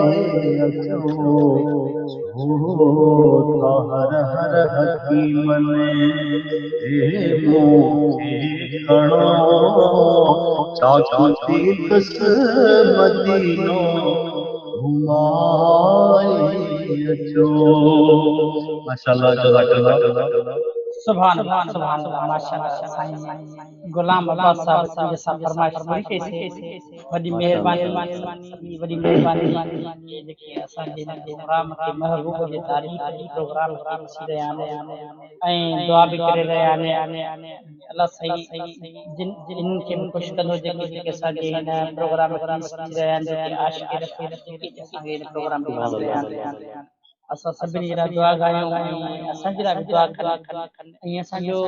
अचो छो हर हर हकीम ने मूंखे खणो चाकू तीकस मदीनो घुमाए अचो। माशाल्लाह जज़ाकल्लाह। सुभान अल्लाह माशाअल्लाह साईं गुलाम अब्बास साहब जी सा फरमाइश पूरी कई से वडी मेहरबानी वडी मेहरबानी ये जेके असा जे प्रोग्राम के महबूब जे तारीफ जे प्रोग्राम के ॾिसी रहिया आहिनि ऐं दुआ बि करे रहिया आहिनि अल्लाह सही जिन के भी ख़ुशि कंदो जेके जेके असांजे हिन प्रोग्राम खे ॾिसी रहिया आहिनि जेके आशिक़ रसूल जेके असांखे हिन प्रोग्राम खे ॾिसी रहिया आहिनि असां सभिनी जे लाइ दुआ कयूं ऐं असांजे लाइ बि दुआ कनि ऐं असांजो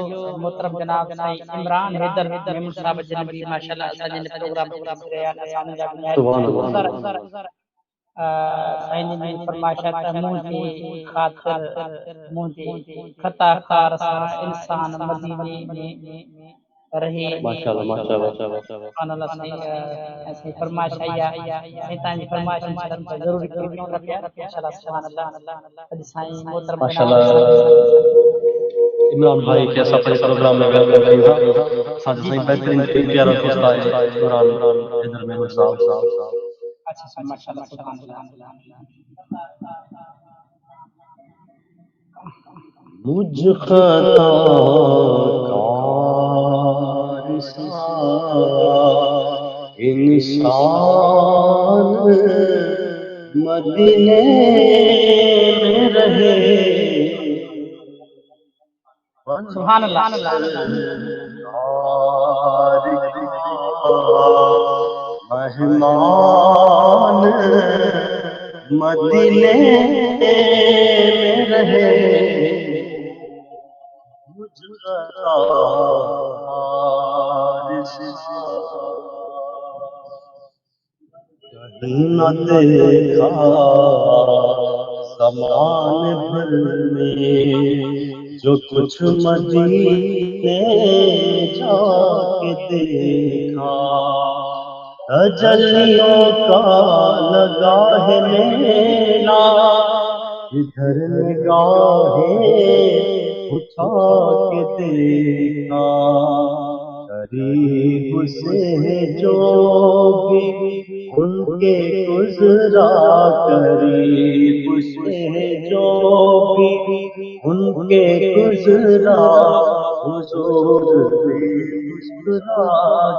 मोहतरम जनाब साईं इमरान हैदर मेमून साहब जन भी माशाअल्लाह असांजे हिन प्रोग्राम खे ॾिसी रहिया आहिनि असां उन्हनि जा बि शुक्रगुज़ार साईं जी फरमाइश आहे त मुंहिंजे ख़ातिर मुंहिंजे ख़ताकार सां इंसान मदीने में रहे माशाल्लाह माशाल्लाह। सुभान अल्लाह साईं ऐसी फरमाइश आई आहे साईं तव्हांजी फरमाइश इंशाअल्लाह असां ज़रूरी पूरी कयूं था पिया इंशाअल्लाह सुभान अल्लाह अॼु साईं मोहतरम जनाब इमरान भाई के असां पंहिंजे प्रोग्राम में वेलकम कयूं था असांजो साईं बहितरीन प्यारो दोस्त आहे इमरान हैदर मेमून साहब। अच्छा साईं माशाअल्लाह सुभान अल्लाह मुझ खताकार सा इंसान मदीने में रहे सुभान अल्लाह मेहमान मदीने में रहे मुझका कहीं न देखा समान भर में जो कुछ मदीने जाके देखा तजल्लियों का लगा है मेला इधर निगाहें उठा के देखा करीब से जो भी उनके गुजरा करीब से जो भी उनके गुजरा हुजूर ने मुस्कुरा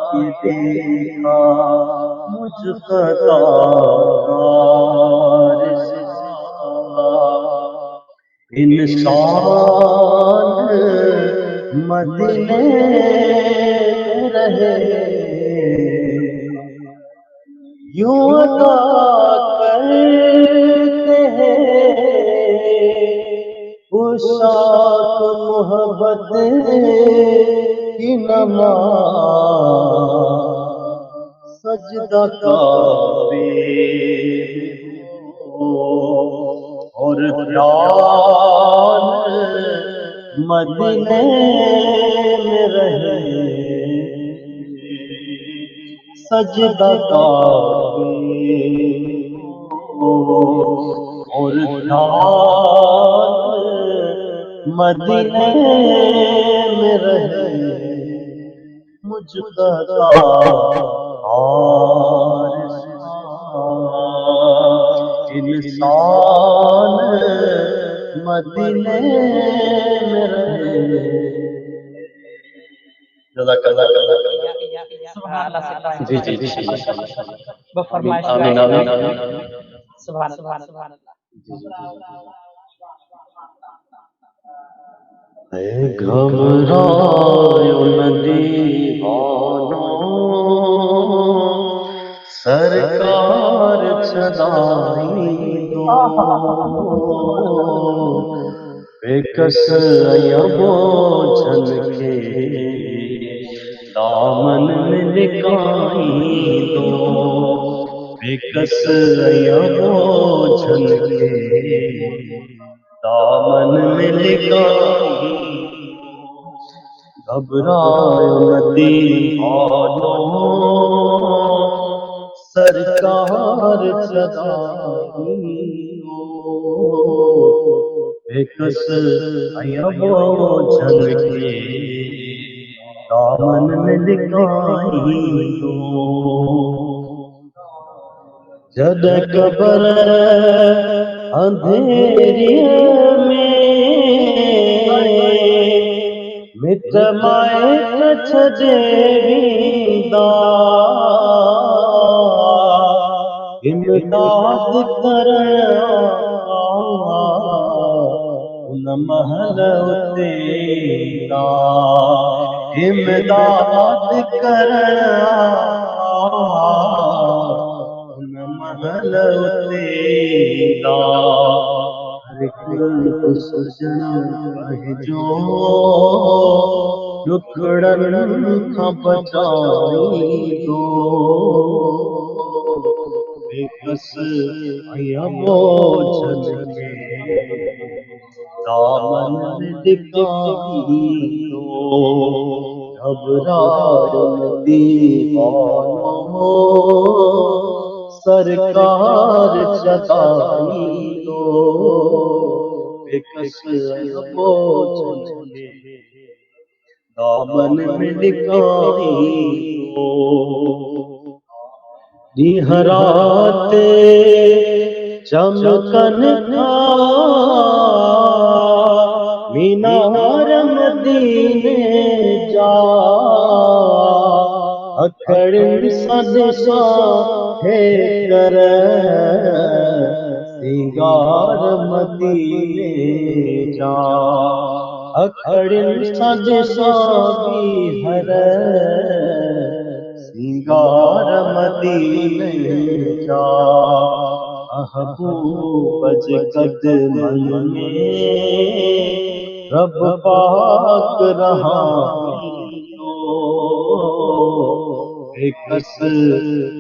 के देखा मुझ खताकार इंसान मदीने में रहे यूं अदा करते हैं उशाक मोहब्बत की नमाज़ सजदा काबे और ध्यान मदीने में रहे सजदा काबे और ध्यान मदीने में रहे मुझका इंसान मदीने में रहे। जी जी जी वो फरमाइश आमीन आमीन आमीन। सुभान अल्लाह घबरायो न दीवानो सरकार छदाई दो बेकस आया बोझन के दामन में लिकाई दो, बेकस आया बोझन के दामन में लिकाई दो। घबरायो न दीवानो सरकार चदाई दो, बेकस आया बोझन के दामन में लिकाई दो। जद कबर अंधेरिए में मिट माए कछ देवींदा, इमदाद करण उन महल उते ईंदा, इमदाद करण उन महल उते ईंदा। हर हिकु सुजन पंहिंजो ॾुखड़नि खां बचाईंदो, बेकस आया बोझन के दामन में लिकाईंदो। घबरायो न दीवानो सरकार चदाईंदो, बेकस आया बोझन के दामन में लिकाईंदो। ॾींहं राति चमकन था मीनार मदीने जा, अखड़ियुनि सां ॾिसां हे कर सिंगार मदीने जा, अखड़ियुनि सां ॾिसां हर सिंगार मदीने जा। महबूब जे कदमन में रब पाक रहाईंदो, बेकस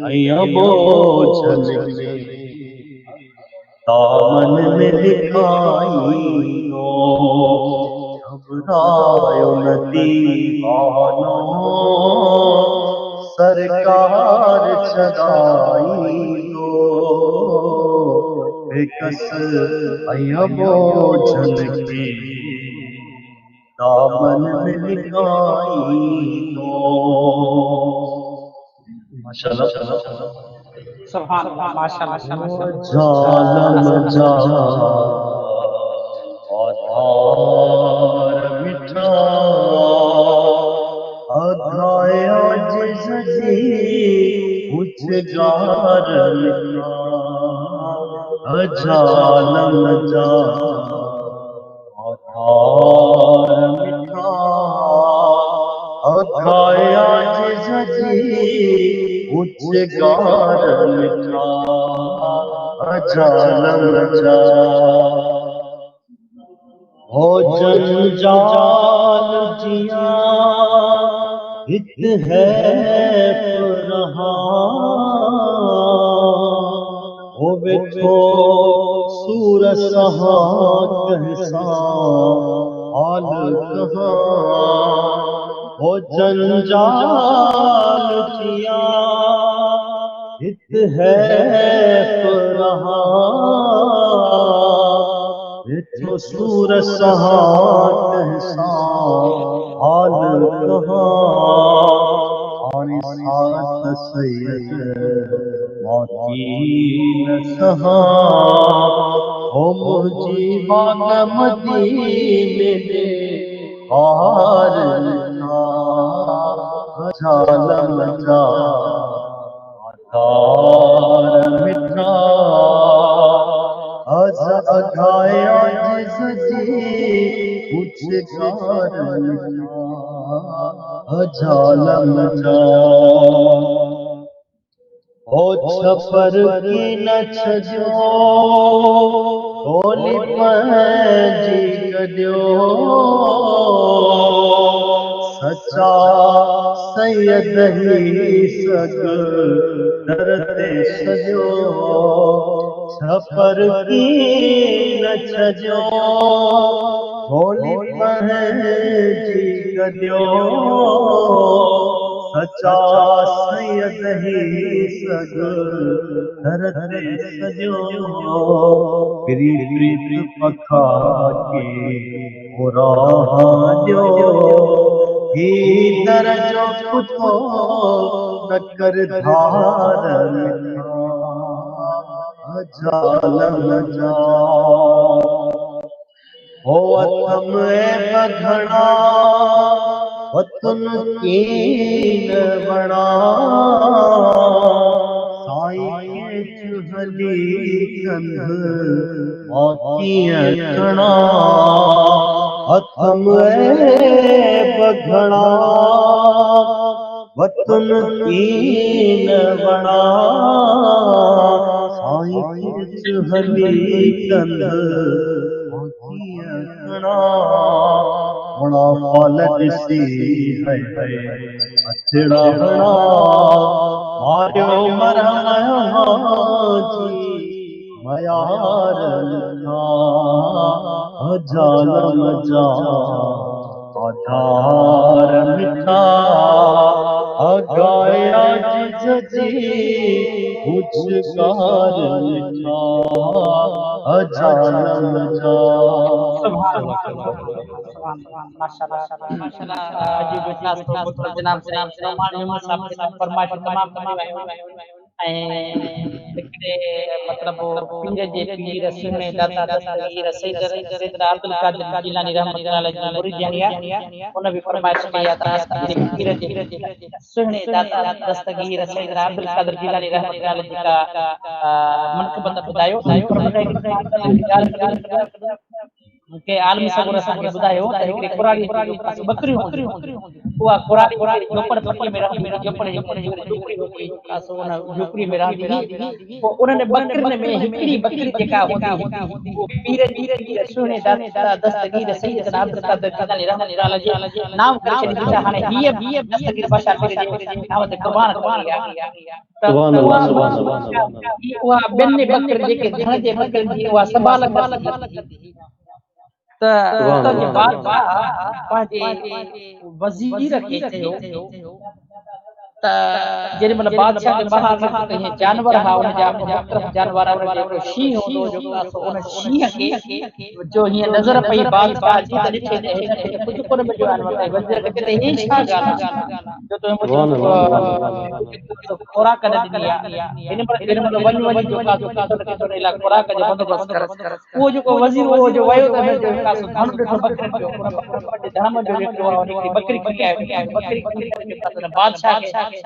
आया बोझन के दामन में लिकाईंदो। घबरायो न दीवानो सरकार चदाईंदो, बेकस आया बोझन के दामन में लिकाईंदो। माशाअल्लाह। सुभान अल्लाह, माशाअल्लाह जालम जा आधार मिठा अधाया जिसकी उछगार मिठा, जालम जा आधार मिठा अधाया जिसकी उछगार मिठा, जालम जा हो जंजाल जिया हित है रहा, हो वेठो सूर सहा कहसा हाल कहाँ, हो जंजाल जिया हित है रहा, वेठो सूर सहा कहसा हाल कहाँ, आने साथ सैयद मौती न सहा, हो मुझी बाग मदीने दे हार लिखा, जालम जा आधार मिठा अज अघाया जिसकी उछगार मिठा, जालम जा हो छपर की न छजो टोली पंहिंजी कदियो सच्चा सैयद ही सग दरते सजो छपर की न छजो गोली जी कदियो सच्चा सैयद ही सग दरते सजो प्रीत पखा के मुरादियो ही दरजो कुतो न कर धार जालम जा हो अथम बघड़ा वतन कीन बना साईं के चुहली कंध मोतियां कणा अथम बघड़ा वतन कीन बना साईं के चुहली कंध मोतियां कणा बड़ा फल सी है अथड़ा बड़ा मारियो मरम हाजी मयार जालम जा आधार मिठा अगाया जिजी उचकार मिठा जालम जा हाजी बेटा पुत्र जनाब नोमान मेमन साहब के फरमाइश तमाम हिकिड़े मतिलबु पीर जे पीर सुने दाता दस्तगीर सैयद अब्दुल कादिर जिलानी रहमतुल्लाह अलैहि जी मुरीद यानी उन भी फरमाइश कई आहे पीर जे सुने दाता दस्तगीर सैयद अब्दुल कादिर जिलानी रहमतुल्लाह अलैहि जी का मनक़बत ॿुधायो के आलमी सगुर असांखे ॿुधायो त हिकिड़ी कुराड़ी बकरियूं हूंदियूं उहा कुराड़ी झोपड़ पट्टीअ में रहंदी झोपड़ झोपड़ी हूंदी उन झोपड़ी में रहंदी पोइ उन्हनि बकरियुनि में हिकिड़ी बकरी जेका हूंदी उहो पीर सुहिणे दस्तगीर सैयद अब्दुल कादिर जिलानी रहमतुल्लाह अलैहि जी नाम करे छॾी त हाणे हीअ दस्तगीर बादशाह पीर जे नाम ते कुर्बान कई आहे त उहा ॿिनि बकरियुनि जेके धण जे बकरियुनि जी उहा संभाल त उतां जे बादशाह पंहिंजे वज़ीर खे चयो त जेॾी महिल बादशाह खे ॿाहिरि निकितो त जानवर हा उन जा मुख़्तलिफ़ जानवर जेको शींहं हूंदो जेको उन शींहं खे जो हीअं नज़र पई बादशाह जी त ॾिठे त हिन खे कुझु कोन मिलियो आहे वज़ीर खे चए त ही छा ॻाल्हि आहे जो तो मुंहिंजो खुराक न ॾिनी आहे हिन महिल वञी जो इलाही खुराक जो बंदोबस्त कर उहो जेको वज़ीर उहो जो वियो त हुनजो धन ॾिठो बकरियुनि जो उन धन जो जेको आहे हिकिड़ी बकरी खणी आयो बकरी खणी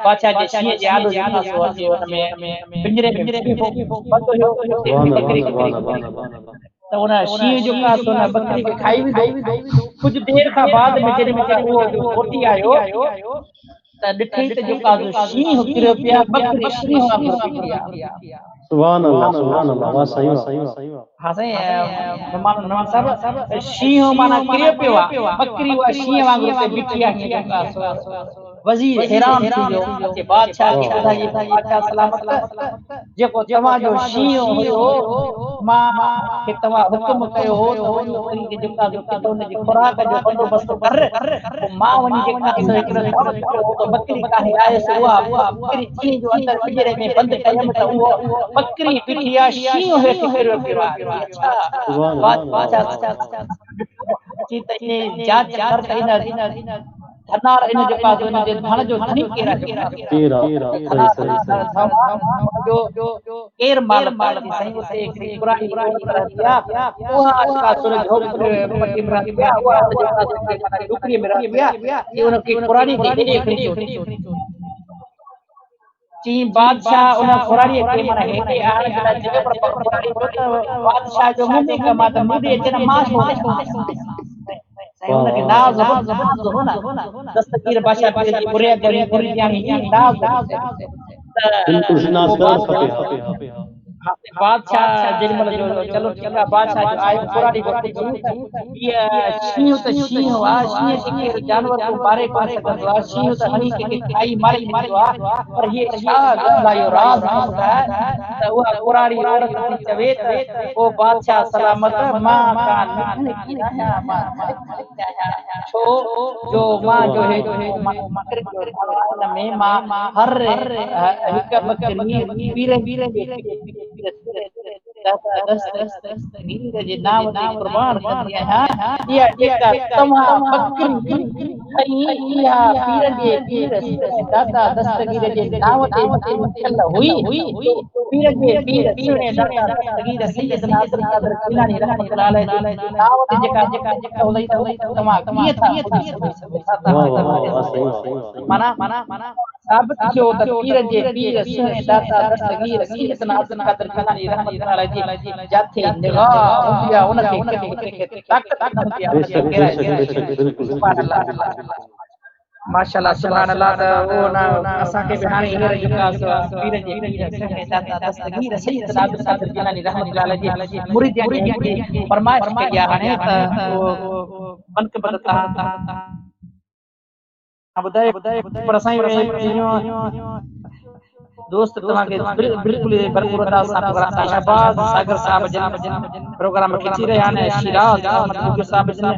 बादशाह जे शींहं जे आॾो जो अची हुन में पिंजरे में बंदि हुयो बकरी त उन शींहं जो का उन बकरी खे खाई विधो कुझु देर खां बाद में जॾहिं महिल उहो मोटी आयो त ॾिठई त जेका शींहं किरियो पिया बकरी शींहं वांगुरु पिटी आहे सुभान अल्लाह वाह सही वाह हाँ साईं नोमान साहब शींहं माना किरियो पियो आहे बकरी उहा शींहं वांगुरु बीठी आहे वज़ीर हैरान थी वियो कि बादशाह खे ॿुधाई बादशाह सलामत जेको तव्हां जो शींहं हुयो मां खे तव्हां हुकुम कयो हो त वञी बकरी खे जेका हुन जी खुराक जो बंदोबस्त कर मां वञी जेका हिकिड़ो बकरी काहे आयसि उहा बकरी शींहं जो अंदरि पिंजरे में बंदि कयमि त उहो बकरी बीठी आहे शींहं हेठि किरियो पियो आहे अच्छा बादशाह जी त इन जांच कर त इन धनार इन जेका इन जे धन जो धनी केरा जो केर माल थी साईं उते हिकिड़ी पुराणी दिया उहा का सुर झोपड़ी पट्टी में दिया उहा जेका झोपड़ी में दिया ये उन की पुराणी दी खणी ची बादशाह उन पुराणी के माने हेके आने का जगह पर पुराणी बादशाह जो मुंडी कमा त मुंडी अचन मास हो उनके नाज हो ना दस्तगीर बादशाह पीर जी मुरीद यानी नाज बिल्कुल नाज हाँ, बादशाह जेमल जो चलो ठीक है बादशाह जो आयो पुरानी को ये शींह त शींह वा शींह के केर जानवर को मारे कोन सकंदो आ शींह त हनी के खाई मारे छॾींदो आ पर ये छा गंदा यो राज न ॿुधाए त उहा पुरानी औरत थी चवे त ओ बादशाह सलामत मां का निधन की आया मां छो जो मां जो है मां मकर जो इन में मां हर हिक बकरी पीर वीर जे नाम ते कुर्बान कंदी आहियां इहा जेका तव्हां बकरी खई इहा पीर जे पीर दादा दस्तगीर जे नाम ते लिखियल हुई पीर जे पीर सुणे दादा दस्तगीर सैयदना अब्दुल कादिर जिलानी रहमतुल्लाह अलैहि जे नाम ते जेका तव्हां कीअं था वाह वाह वाह सही माना साबित थियो त पीर जे पीर सुणे दाता दस्तगीर सैयदना अब्दुल कादिर जिलानी रहमतुल्लाह अलैहि जी जाथे निगाह हूंदी आहे उनखे के ताक़त हूंदी आहे उनखे बेशक बेशक बेशक बिल्कुल सुभान अल्लाह माशाअल्लाह सुभान अल्लाह त वो ना असांखे बि हाणे हींअर जेका पीर जे पीर सुणे दाता दस्तगीर सैयदना अब्दुल कादिर जिलानी रहमतुल्लाह अलैहि जी मुरीदनि जी फरमाइश कई आहे हाणे त वो मनक़बत तव्हां ॿुधाए पर असांजी दोस्त तव्हांखे बिल्कुल भरपूर अंदाज सां प्रोग्राम शहबाज सागर साहब जन प्रोग्राम खिची रहिया आहिनि शिराज अहमद गुजर साहब जन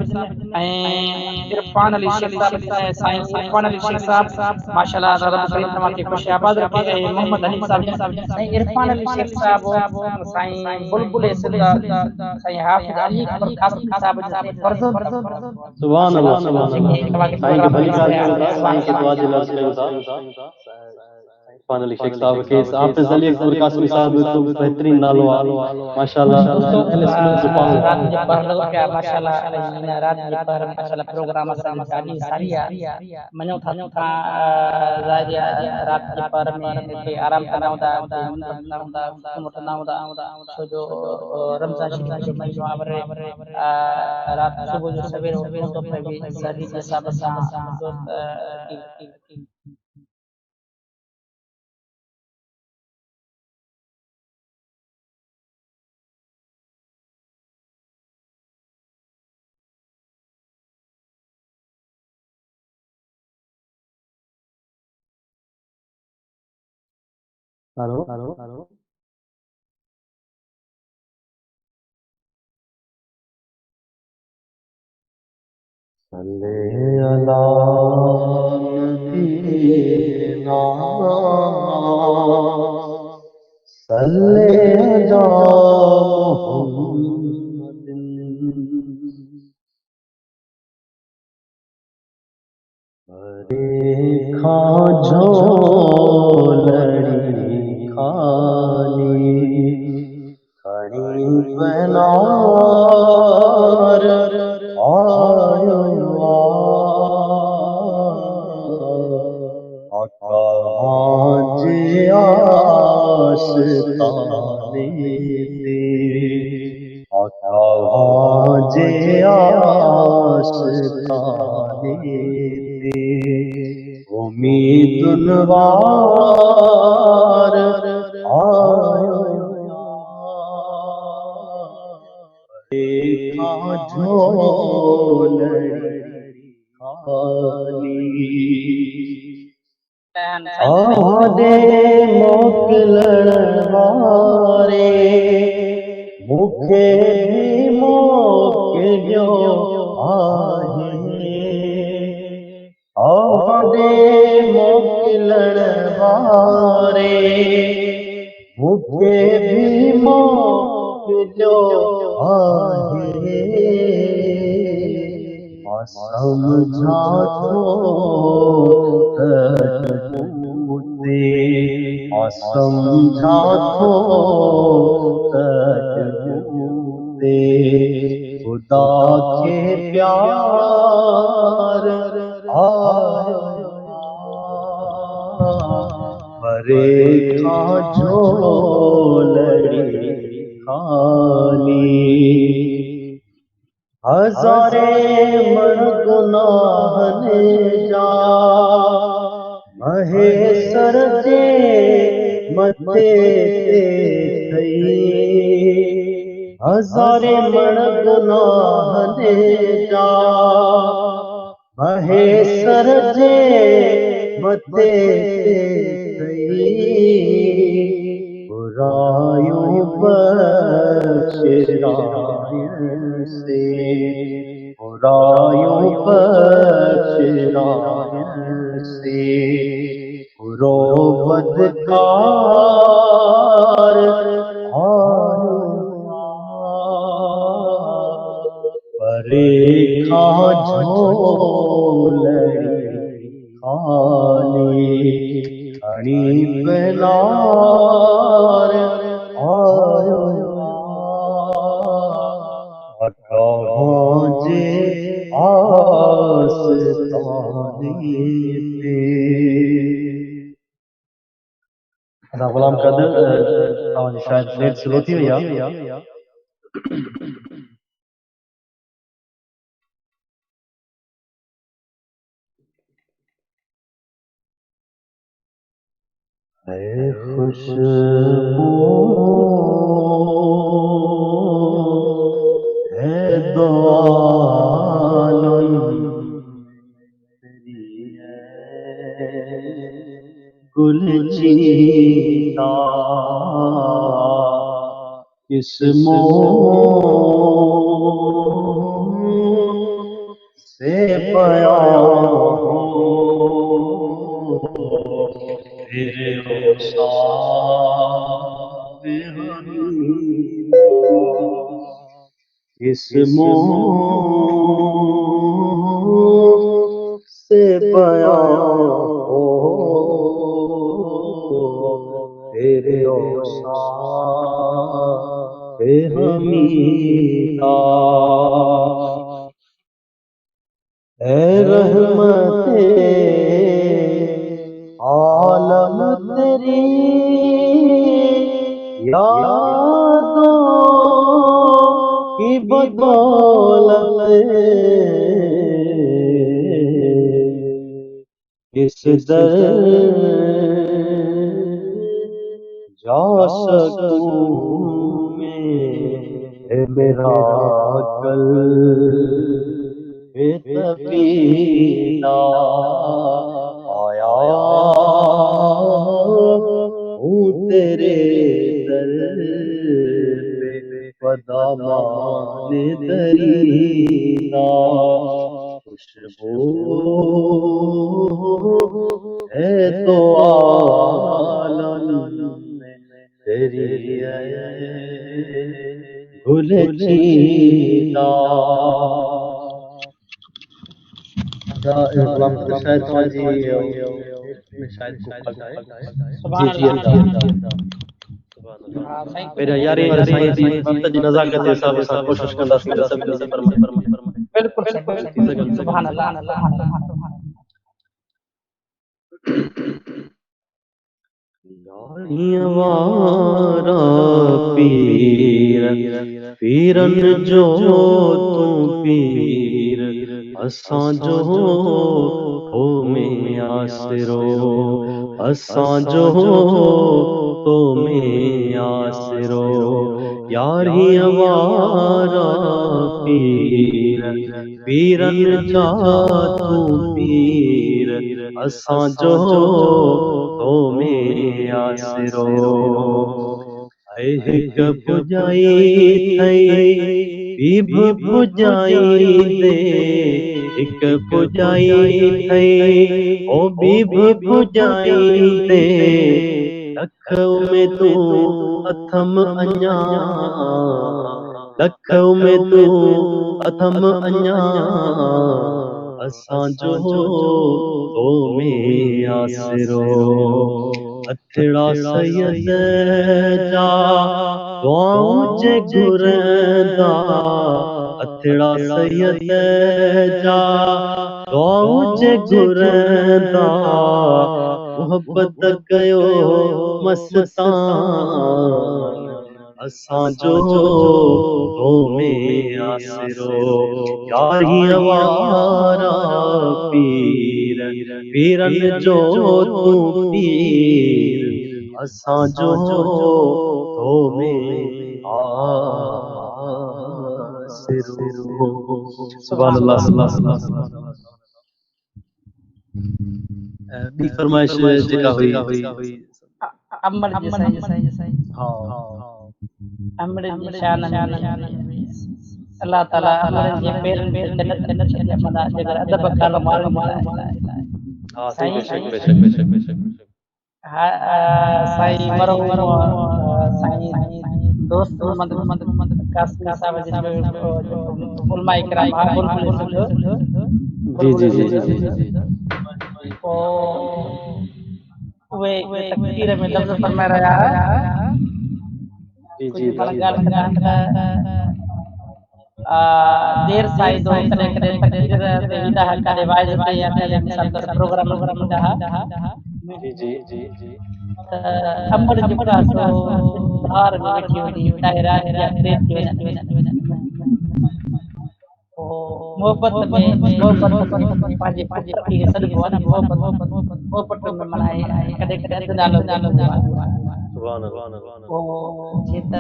ऐं इरफान अली शेख साहब साईं इरफान अली शेख साहब माशाअल्लाह रब करीम तव्हांखे खुश आबाद रखे ऐं मोहम्मद हनी साहब जन साईं इरफान अली शेख साहब साईं बुलबुल सिंधा साईं हाफिज अली अकबर कासिम साहब जन फर्जंद सुभान अल्लाह साईं के भली ॻाल्हि कयो था साईं के दुआ जे लाइ कयो था इरफान अली शेख साहब के हाफिज अली अकबर कासिमी साहब तो बेहतरीन नालो आहे माशाअल्लाह एलएसपीएल जो पाण रात जे पहर क्या माशाअल्लाह इन रात जे पहर माशाअल्लाह प्रोग्राम असां ॾाढी सारी आहे मञो था राजा रात जे पहर में हिते आराम कंदा हूंदा वठंदा हूंदा छो जो रमज़ान शरीफ जो महीनो आहे रात सुबुह जो सवेर उथणो थो पवे ज़ादी जे हिसाब सां दोस्त हेलो सल्ले अला नबीना सल्ले अला मुहम्मदिन खा झोलड़ी खाली खड़ी बनार आयो आका हाजी आस्ताने ते आका हाजी आस्ताने ते उम्मीद वार आयो देखा झोलड़ी खाली आदे मोकलण वारे मुखे भी मोकिलियो आहे आदे मोकलण वारे मुखे भी मोकिलियो आहे समझा थो तूते समझा थो तूते खुदा के प्यार आयो परे खां झोलड़ी खाली हज़ारे मण गुनाहनि जा महेसर जे मथे ते थई हज़ारे मण गुनाह ने जा बहे सर जे मथे कई बुरायूं बख्शरायण से बुरायूं बख्शरायण से बुरो बदकार आयो परे खां झोलड़ी खाली खणी पहनार आयो अटां जे आस्ताने पे। गुलाम कादिर तव्हांजी शायद नेट स्लो थी वई आहे। है खुशबू है दुआलन तेरी है गुल चीता किस मोह से बयां हो तेरे औसाफ हमीदा किस मोह से बयां हो तेरे औसाफ हमीदा ऐ रहमते आलम तेरी यादों की बदौलत इस दर जा सकूं मैं मेरा कल बेतबीना आया हूँ तेरे दर पे पदामाने दरीना खुशबू है तो आलम में तेरी है गुल चीता। गुलाम कादिर शायद तव्हांजी में शायद को फर्क आहे। सुभान जी जी अल्लाह। पहिरियां यारी वारे साईं जी वक़्त जी नज़ाकत जे हिसाब सां कोशिशि कंदासीं त सभिनी जी फरमाइश बिल्कुल सही थी सघनि। सुभान अल्लाह सुभान अल्लाह। यारियां वारा पीर पीरन जो तू पीर असां जो हो में आसरो असां जो तो में आसरो यारियां वारा पीर पीरन जा तू पीर असां जो तो में आसरो है हिक पुजाई थई बीब पुजाई दे हिक पुजाई थई ओ बीब पुजाई दे लख में तू अथम अञा लख में तू अथम अञा असां जो तो में आसरो अथड़ा सैयद जा दुआऊं जे घुरंदा अथड़ा सैयद जा दुआऊं जे घुरंदा मोहब्बत कयो मस्तान असां जो तो में आसरो यारियां वारा पीर पीरन जो तू पीर असां जो तो में आसरो। सुभान अल्लाह सुभान अल्लाह। बी फरमाइश जेका हुई अमर जी साईं हाँ अमर जी शान में अल्लाह ताला अमर जे पेरन ते जन्नत छॾे मना जगर अदब काल माल हाँ सही साईं बेशक बेशक बेशक साईं मरहूम साईं दोस्त मोहम्मद कासिम साहब जे उलमा इकराम बुलबुल जी जी जी जी जी जी ओ वे तकदीर में लफ्ज़ फरमा रहा जी कुछ जी पर गाल कंदा देर साई दो करे करे तकदीर ते विदा करे वाइज ते या ते मिसाल तौर प्रोग्राम विदा जी जी जी जी अमर जो पासो धार में बैठी हुई तायरा या प्रेत जो ओ मोहब्बत में पाजे पुत्र की सदको ना मोहब्बत में मनाए कदे कदे अद नालो सुभान अल्लाह ओ जेत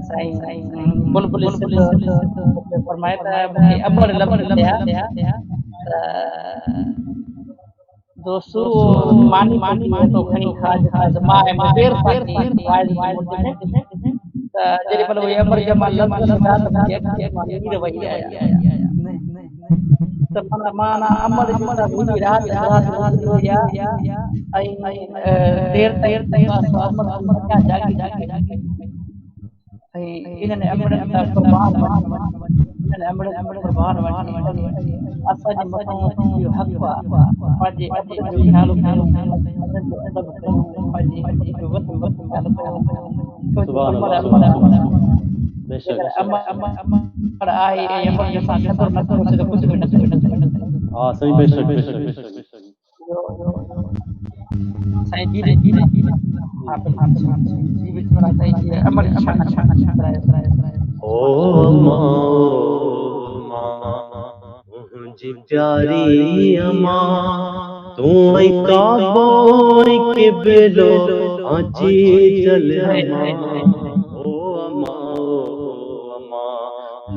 साईं बुलबुल सिद्ध फरमाए था मुझे अमर लफ्ज़ दिया दोस्तों मानी तो खणी खाज माए देर साकी वाइज में जरी पर वो अमर जमा लफ्ज़ दा त मुझे नीर वही आया त माना अमर जिता हुई रात हुई आई देर तक अमर क्या जागी आई इन्हें अमर दा कुर्बान इन्हें अमर कुर्बान असा जे मथो यो हक पाजे अमर जो ख्याल पाजे वत सुभान अल्लाह बेशक अमर आए अमर जो सबर न करो तो कुछ भी न हाँ सही बेशक बेशक बेशक साईं जी हां जी बिस्मिल्लाह साईं अमर शान ओ अम्मा मुझी प्यारी अम्मा तू काबो किबलो हाजी जल अम्मा ओ अम्मा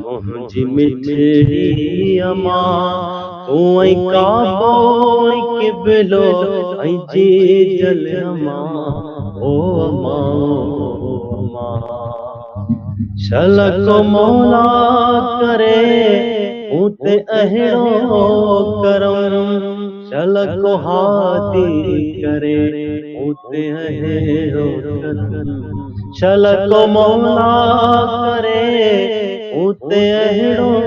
मुझी मिठड़ी अम्मा तू काबो किबलो हाजी जल अम्मा ओ अम्मा शलको मौला करे उते अहिड़ो करम शलको हादी करे उते अहिड़ो करम शलको मौला करे उते अहिड़ो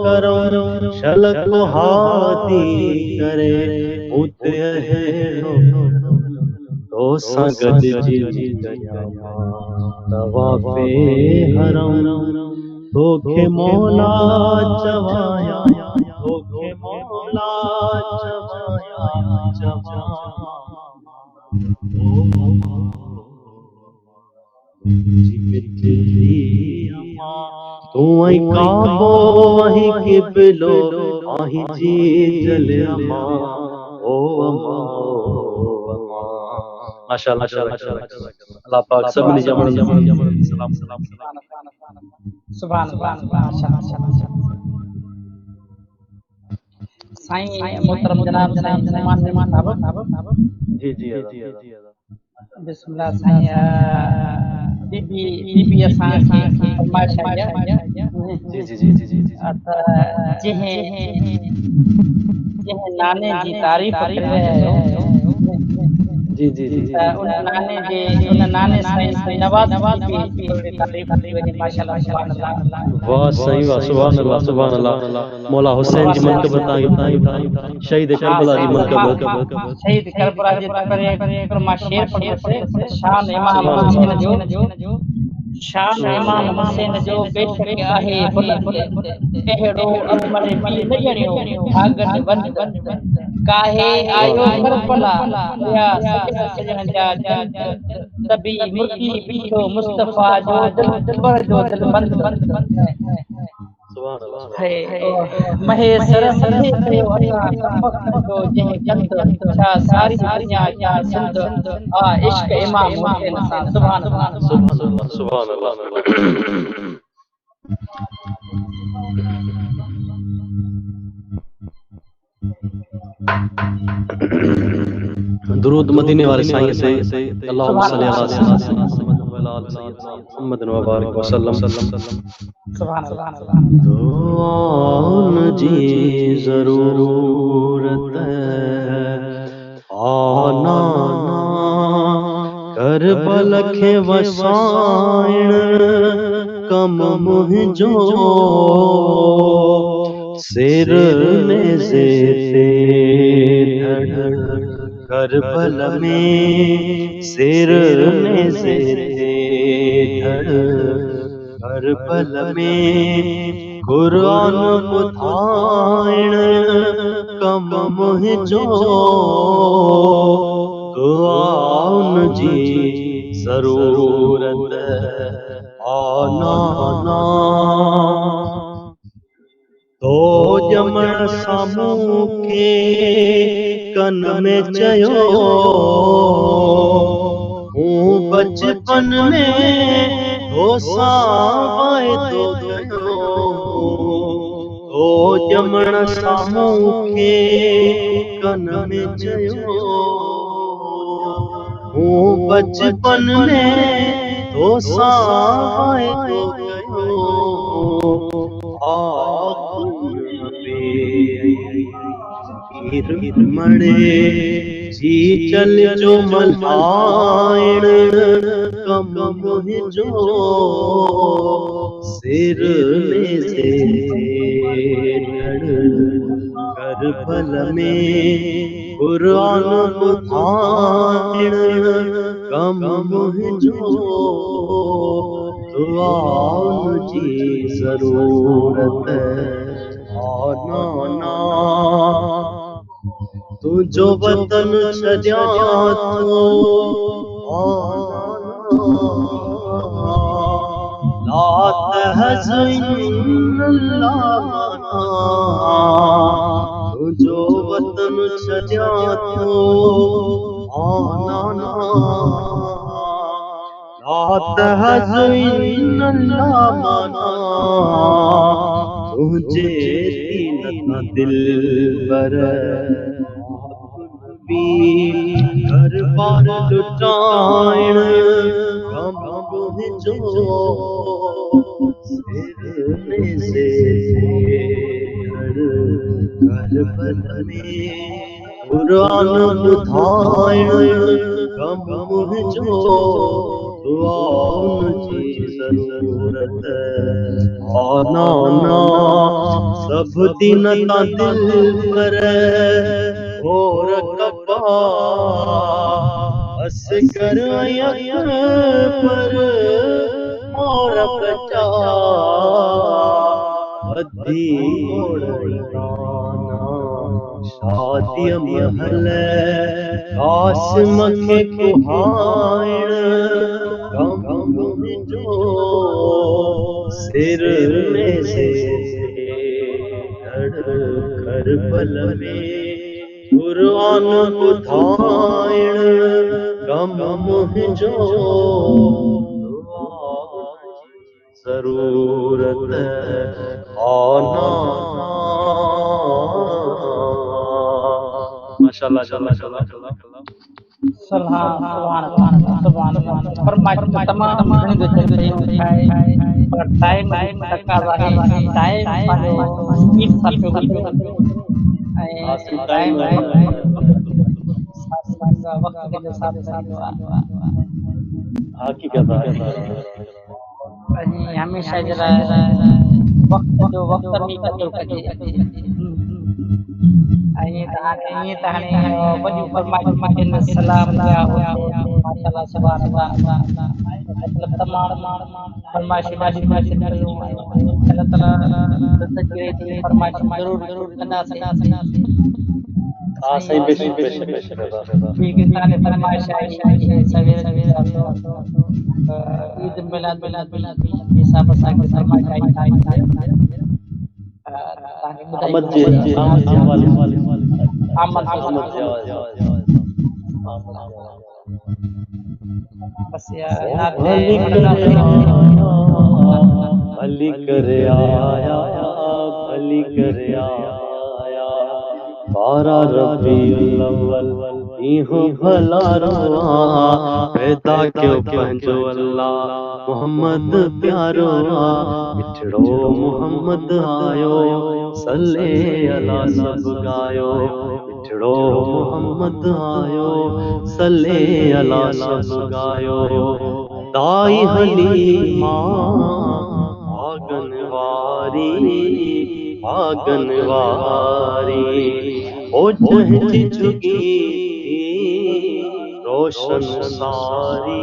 करम शलको हादी करे उते अहिड़ो तो संगत जी दया तवा पे हरम तोखे मौला चवाया तोखे मौला चवाया तू काबो वही किबलो आही जी जल अम्मा ओ अम्मा माशाअल्लाह अल्लाह पाक सभी जमन सलाम सलाम सुभान साईं मोहतरम जनाब साईं नोमान मेमन अदव जी जी बिस्मिल्लाह साईं बीबी असां खे फरमाइश जी जी जी जी जंहिं नाने जी तारीफ़ करे रहिया आहियो जी जी जी उन नाने साईं नवाज़ की तारीफ़ कई वई माशाअल्लाह सुभान अल्लाह वाह सही वाह सुभान अल्लाह मौला हुसैन जी मनक़बत शहीद करबला जी मनक़बत शहीद करबला जे करे मां शेर पढ़ो शान इमाम हुसैन जो शान इमाम हुसैन जो बेशक आहे बुलंद एहड़ो अमर भी न ॼणियो भागन वंद काहे आयो करबला या सजन जा तबी मुर्गी बिठो मुस्तफा जो दिल जो दिल बंद सुभान अल्लाह है महेसर मथे कयो असां जो जंहिं जंद छा सारी दुनिया क्या सिंध आ इश्क इमाम हुसैन सां सुभान अल्लाह सुभान अल्लाह दुरूद मदीने वाले साईं से अल्लाहुम्मा सल्ली अला सय्यिदना मुहम्मद व अला आलि सय्यिदना मुहम्मद व बारिक वसल्लम। सुभान अल्लाह। दुआउन जी ज़रूरत आना करबल खे वसाइण कम मुंहिंजो सिर नेज़े ते धड़ करबल में सिर नेज़े ते धड़ करबल में क़ुरान ॿुधाइण कम मुंहिंजो दुआउन जी ज़रूरत आना तो ॼमण साम्हूं खे कन में चयो हूं बचपन में होसा वाइदो कयो तो ॼमण साम्हूं खे कन में चयो हूं बचपन में होसा वाइदो कयो मणे जी चल जो मल्हाइण कम मुंहिंजो सिर नेज़े धड़ करबल में क़ुरान ॿुधाइण कम मुंहिंजो दुआउन जी ज़रूरत आना तुझो वतन छॾियां थो लात तुझो वतन छॾियां थो लात तुझे दीन दिल पर घर बार लुटाइण कम मुंहिंजो सिर नेज़े धड़ करबल में क़ुरान ॿुधाइण कम मुंहिंजो दुआउन जी ज़रूरत आना सब दिन ता दिल पर और कपा बस कर पर और बचा बधी शादी महल कासिम खे कुहाइण कम मुंहिंजो सिर नेज़े धड़ करबल में क़ुरान ॿुधाइण कम मुंहिंजो ज़रूरत आना माशाअल्लाह फरमाइश तमाम घणी गुज़ारिश है पर टाइम तकाज़ा है टाइम पायो स्पीड सां पियो गुज़रे ऐं टाइम वक्त के हिसाब सां हकीकत है हमेशा जे लाइ वक्त जो वक्त में कदर कजे ऐं त हाणे वॾियूं फरमाइशूं सलाम ॾिया माशाअल्लाह सुभान अल्लाह मतलब तमाम फरमाइशूं ॾाढी कयूं अल्लाह ताला फरमाइश ज़रूर कंदासीं सही बेशक ठीक है ताने फरमाइश आई सवेरे ईद मिलाद हिसाब सां फरमाइश आई अहमद जी वाले अहमद जी बस यार भली करे आया 12 रबीउल अव्वल इहो भला रोआ पैदा क्यों पंहिंजो अल्लाह मोहम्मद प्यारो मिठड़ो मोहम्मद आयो सल्ले अला सब गायो मिठड़ो मोहम्मद आयो सल्ले अला सब गायो ताई हलीमा आंगनवारी ओ जंहिंजी झुगी रोशन सारी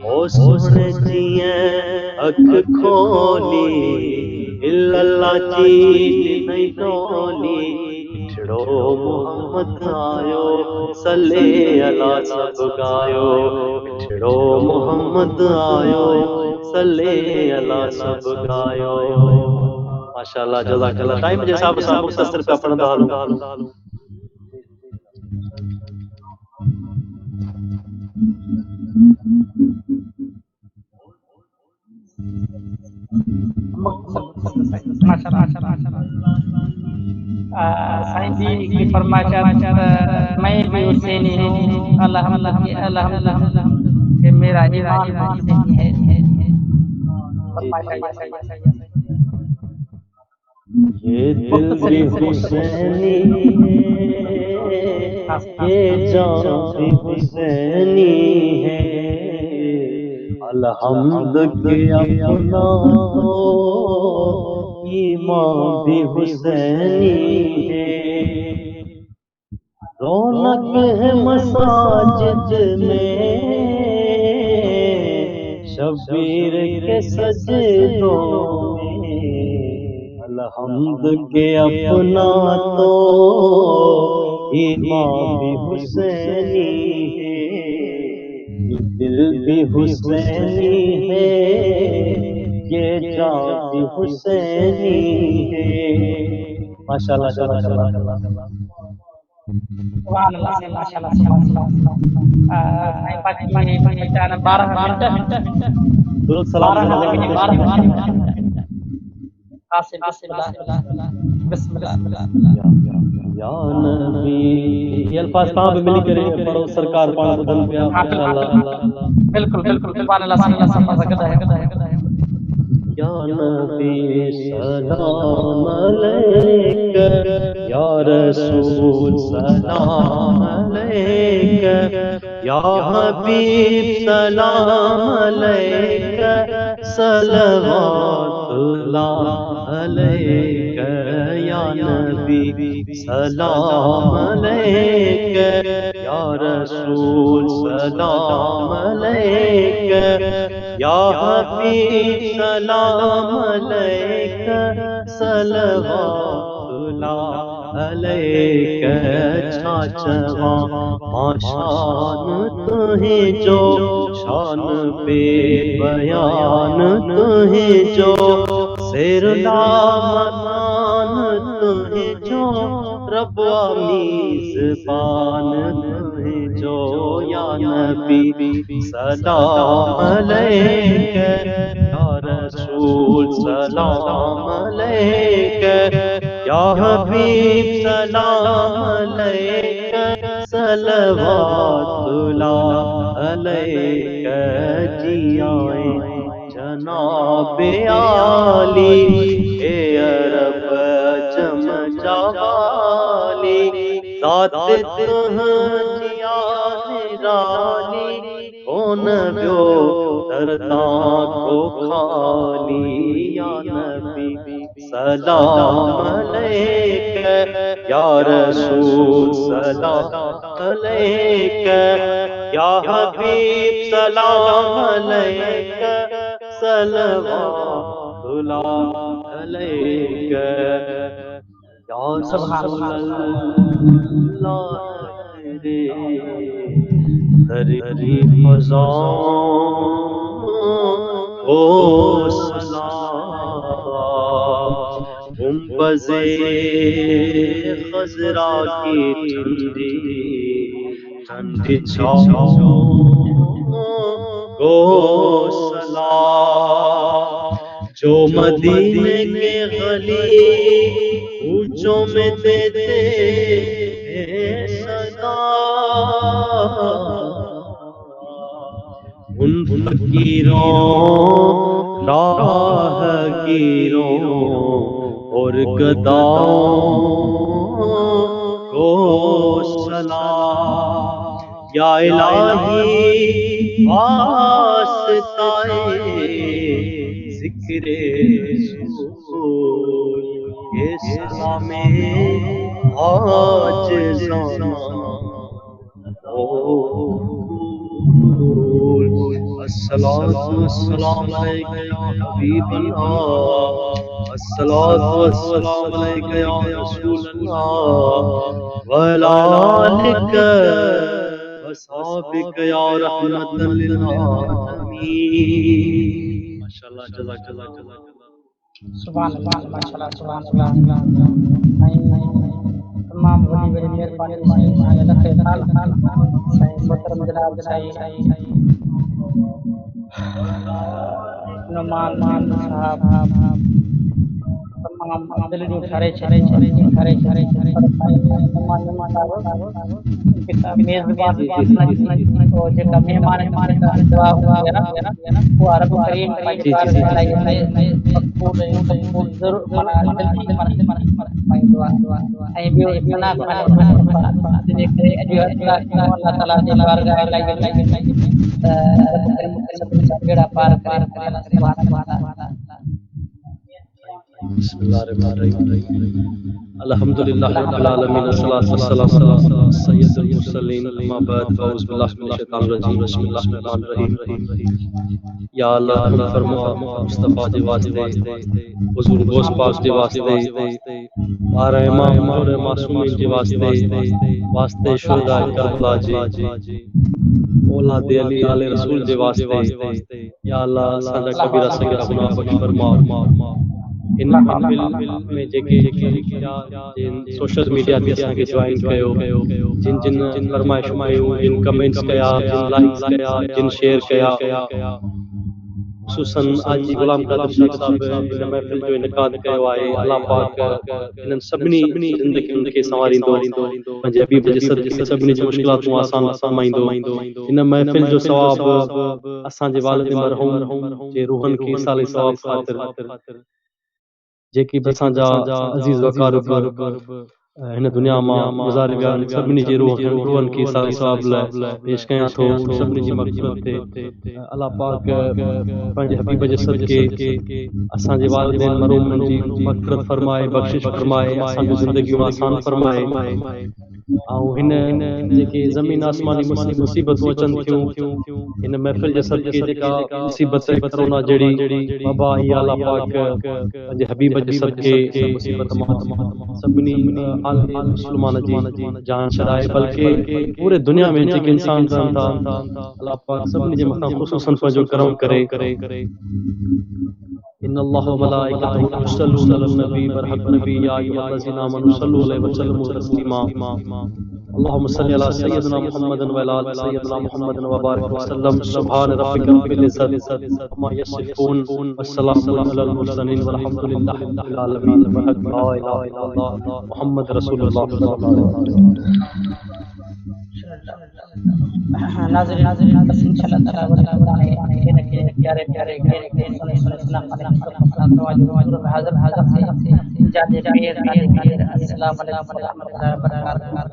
ओ सोहणे जीअं अख खोली इल्लल्लाह जी नहीं डोली मिठड़ो मोहम्मद आयो सल्ले अला सब गायो मिठड़ो मोहम्मद आयो सल्ले अला सब गायो। माशाअल्लाह जज़ाकल्लाह। टाइम जे हिसाब सां मुख़्तसर पिया पढ़ंदा हलूं। साईं जी की फरमाइश मैं भी हुसैनी हूँ अल्हम्दुलिल्लाह कि मेरा ईमान हुसैनी है। ये दिल भी हुसैनी है ये जान भी हुसैनी है अलहम्द के अपना तो ईमान भी हुसैनी है रौनक है मसाजिद में शबीर के सजदों में अलहम्द के अपना तो ईमान भी हुसैनी है ये दिल भी हुसैनी है ये जान भी हुसैनी है। माशाअल्लाह माशाअल्लाह। माशाअल्लाह साईं पाक की फरमाइश 12 मिनट दुरूद सलाम बिस्मिल्लाह। या नबी ये अल्फाज कहाँ पे मिली करे पढ़ो सरकार पाण ॿुधन पिया माशाअल्लाह। बिल्कुल बिल्कुल सुभान अल्लाह या नबी सलाम अलैक या रसूल सलाम अलैक या हबीब सलाम अलैक सलवातुल्लाह अलैक या नबी सलाम अलैक या रसूल सलाम अलैक या हबीब सलाम अलैक सलवातुल्लाह अलैक छाचवा शान तुहे जो शान पे बयान तुहे जो सिरला मकान तुहे जो रब्बा मीज़बान तुहे जो या नबी सलाम अलैक या रसूल सलाम अलैक या हबीब सलाम अलैक सलवातुल्लाह अलैक जियाए जनाबे आली ए अरब जम जावाली ज़ात तुहजिया निराली कौन व्यो दरदा को खाली या नबी सलाम अलैक या रसूल सलाम अलैक या हबीब सलाम अलैक सलवातुल्लाह अलैक या रसूलल्लाह रे दरी फज़ाओं ओ सलाम गुंबज़े खज़रा की ठंडी ठंडी छाँव ओ सलाम जो मदीने के गली ऊंचों में देते हैं सदा, उन फकीरों राहगीरों और गदाओं को सलाम। या इलाही वास्ताए जिक्रे रसूल, ये सलामे आज जाना अस्सलातु वस्सलामु अलैका या हबीबल्लाह, अस्सलातु वस्सलामु अलैका या रसूलल्लाह, व अला आलिका व सहाबिका या रहमतल लिल आलमीन। माशाअल्लाह, जज़ाकल्लाह। सुभान अल्लाह, माशाअल्लाह, सुभान अल्लाह। तमाम वॾी वॾी महिरबानी साईं, हाणे लखे साल साईं मोहतरम जनाब साईं नोमान साहब तमाम दिल जो ठारे ठारे पर साईं नोमान साहब जेका मेज़बान और जेका मेहमान दुआ हुआ ना वो रब करीम पंहिंजे पासे हलाई मक़बूल ज़रूर माना जल्दी माना पाई दुआ ऐं ॿियो सना जे करे अॼु अल्लाह ताला जे बारगाह हलाई त रब करीम सभिनी जा बेड़ा पार करे सुभान अल्लाह। अल्हम्दुलिल्लाह रब्बिल आलमीन, अस्सलातु वस्सलामु अला सय्यिदिल मुरसलीन, अम्मा बाद, फ़ौज़ बिल्लाहि मिनश शैतानिर रजीम, बिस्मिल्लाहिर रहमानिर रहीम। या अल्लाह रहम फरमा मुस्तफा जे वास्ते, हुजूर गोस पाक जे वास्ते, बारह इमाम और मासूमीन जे वास्ते शुहदा करबला जे, औलाद अली आले रसूल जे वास्ते, या अल्लाह असांजा कबीरा सगीरा गुनाह बख्श फरमा। इन महफिल में जेके जिन सोशल मीडिया ते असांखे ज्वाइन कयो, जिन जिन फरमाइशूं कयूं, जिन कमेंट्स कया, जिन लाइक्स कया, जिन शेयर कया, ख़ुसूसन हाजी गुलाम कादिर शेख साहब इन महफिल जो इनकाद कयो आहे। अल्लाह पाक इन्हनि सभिनी ज़िंदगियुनि खे संवारींदो, पंहिंजे हबीब जे सदिक़े सभिनी जी मुश्किलातूं आसान फरमाईंदो। इन महफिल जो सवाब असांजे वालिद मरहूम जे रूहनि खे साले सवाब ख़ातिर, जेकी बि असांजा अज़ीज़ वकार हिन दुनिया मां गुज़ारे विया आहिनि, सभिनी जी रूहनि खे साले सवाब लाइ पेश कयां थो। सभिनी जी मग़फ़िरत थे। अल्लाह पाक पंहिंजे हबीब जे सदिक़े असांजे वालिदैन मरहूमनि जी मग़फ़िरत फरमाए, बख़्शिश फरमाए, असांजूं ज़िंदगियूं आसान फरमाए। ऐं हिन जेके ज़मीन आसमानी मुसीबतूं अचनि थियूं, हिन महफ़िल जे सदिक़े जेका मुसीबत कोरोना जहिड़ी वबा आई, अल्लाह पाक पंहिंजे हबीब जे सदिक़े इन मुसीबत मां सभिनी आलम मुस्लमान जी जान छॾाए, बल्कि पूरे दुनिया में जेके इंसान रहनि था, अल्लाह पाक सभिनी जे मथां ख़ुसूसन पंहिंजो करम करे। इन्नल्लाह व मलाइकतहु युसल्लूना अलन नबी बरहक़ नबी या अय्युहल्लज़ीना आमनू सल्लू अलैहि व सल्लिमू तस्लीमा। अल्लाहुम्मा सल्लि अला सय्यिदिना मुहम्मदिन व अला आलि सय्यिदिना मुहम्मदिन व बारिक वसल्लम। सुब्हान रब्बिका रब्बिल इज़्ज़ति अम्मा यसिफून वस्सलामुन अलल मुरसलीन वल्हम्दुलिल्लाहि रब्बिल आलमीन। ला इलाहा इल्लल्लाह मुहम्मद रसूलुल्लाह सल्लल्लाहु अलैहि वसल्लम। नाज़रीन बस इंशाअल्लाह ताला बताने इन के प्यारे प्यारे के सुने सुना खाने तवज्जो हाजिर से जादे पीर अस्सलाम वालेकुम व रहमतुल्लाहि व बरकातहू।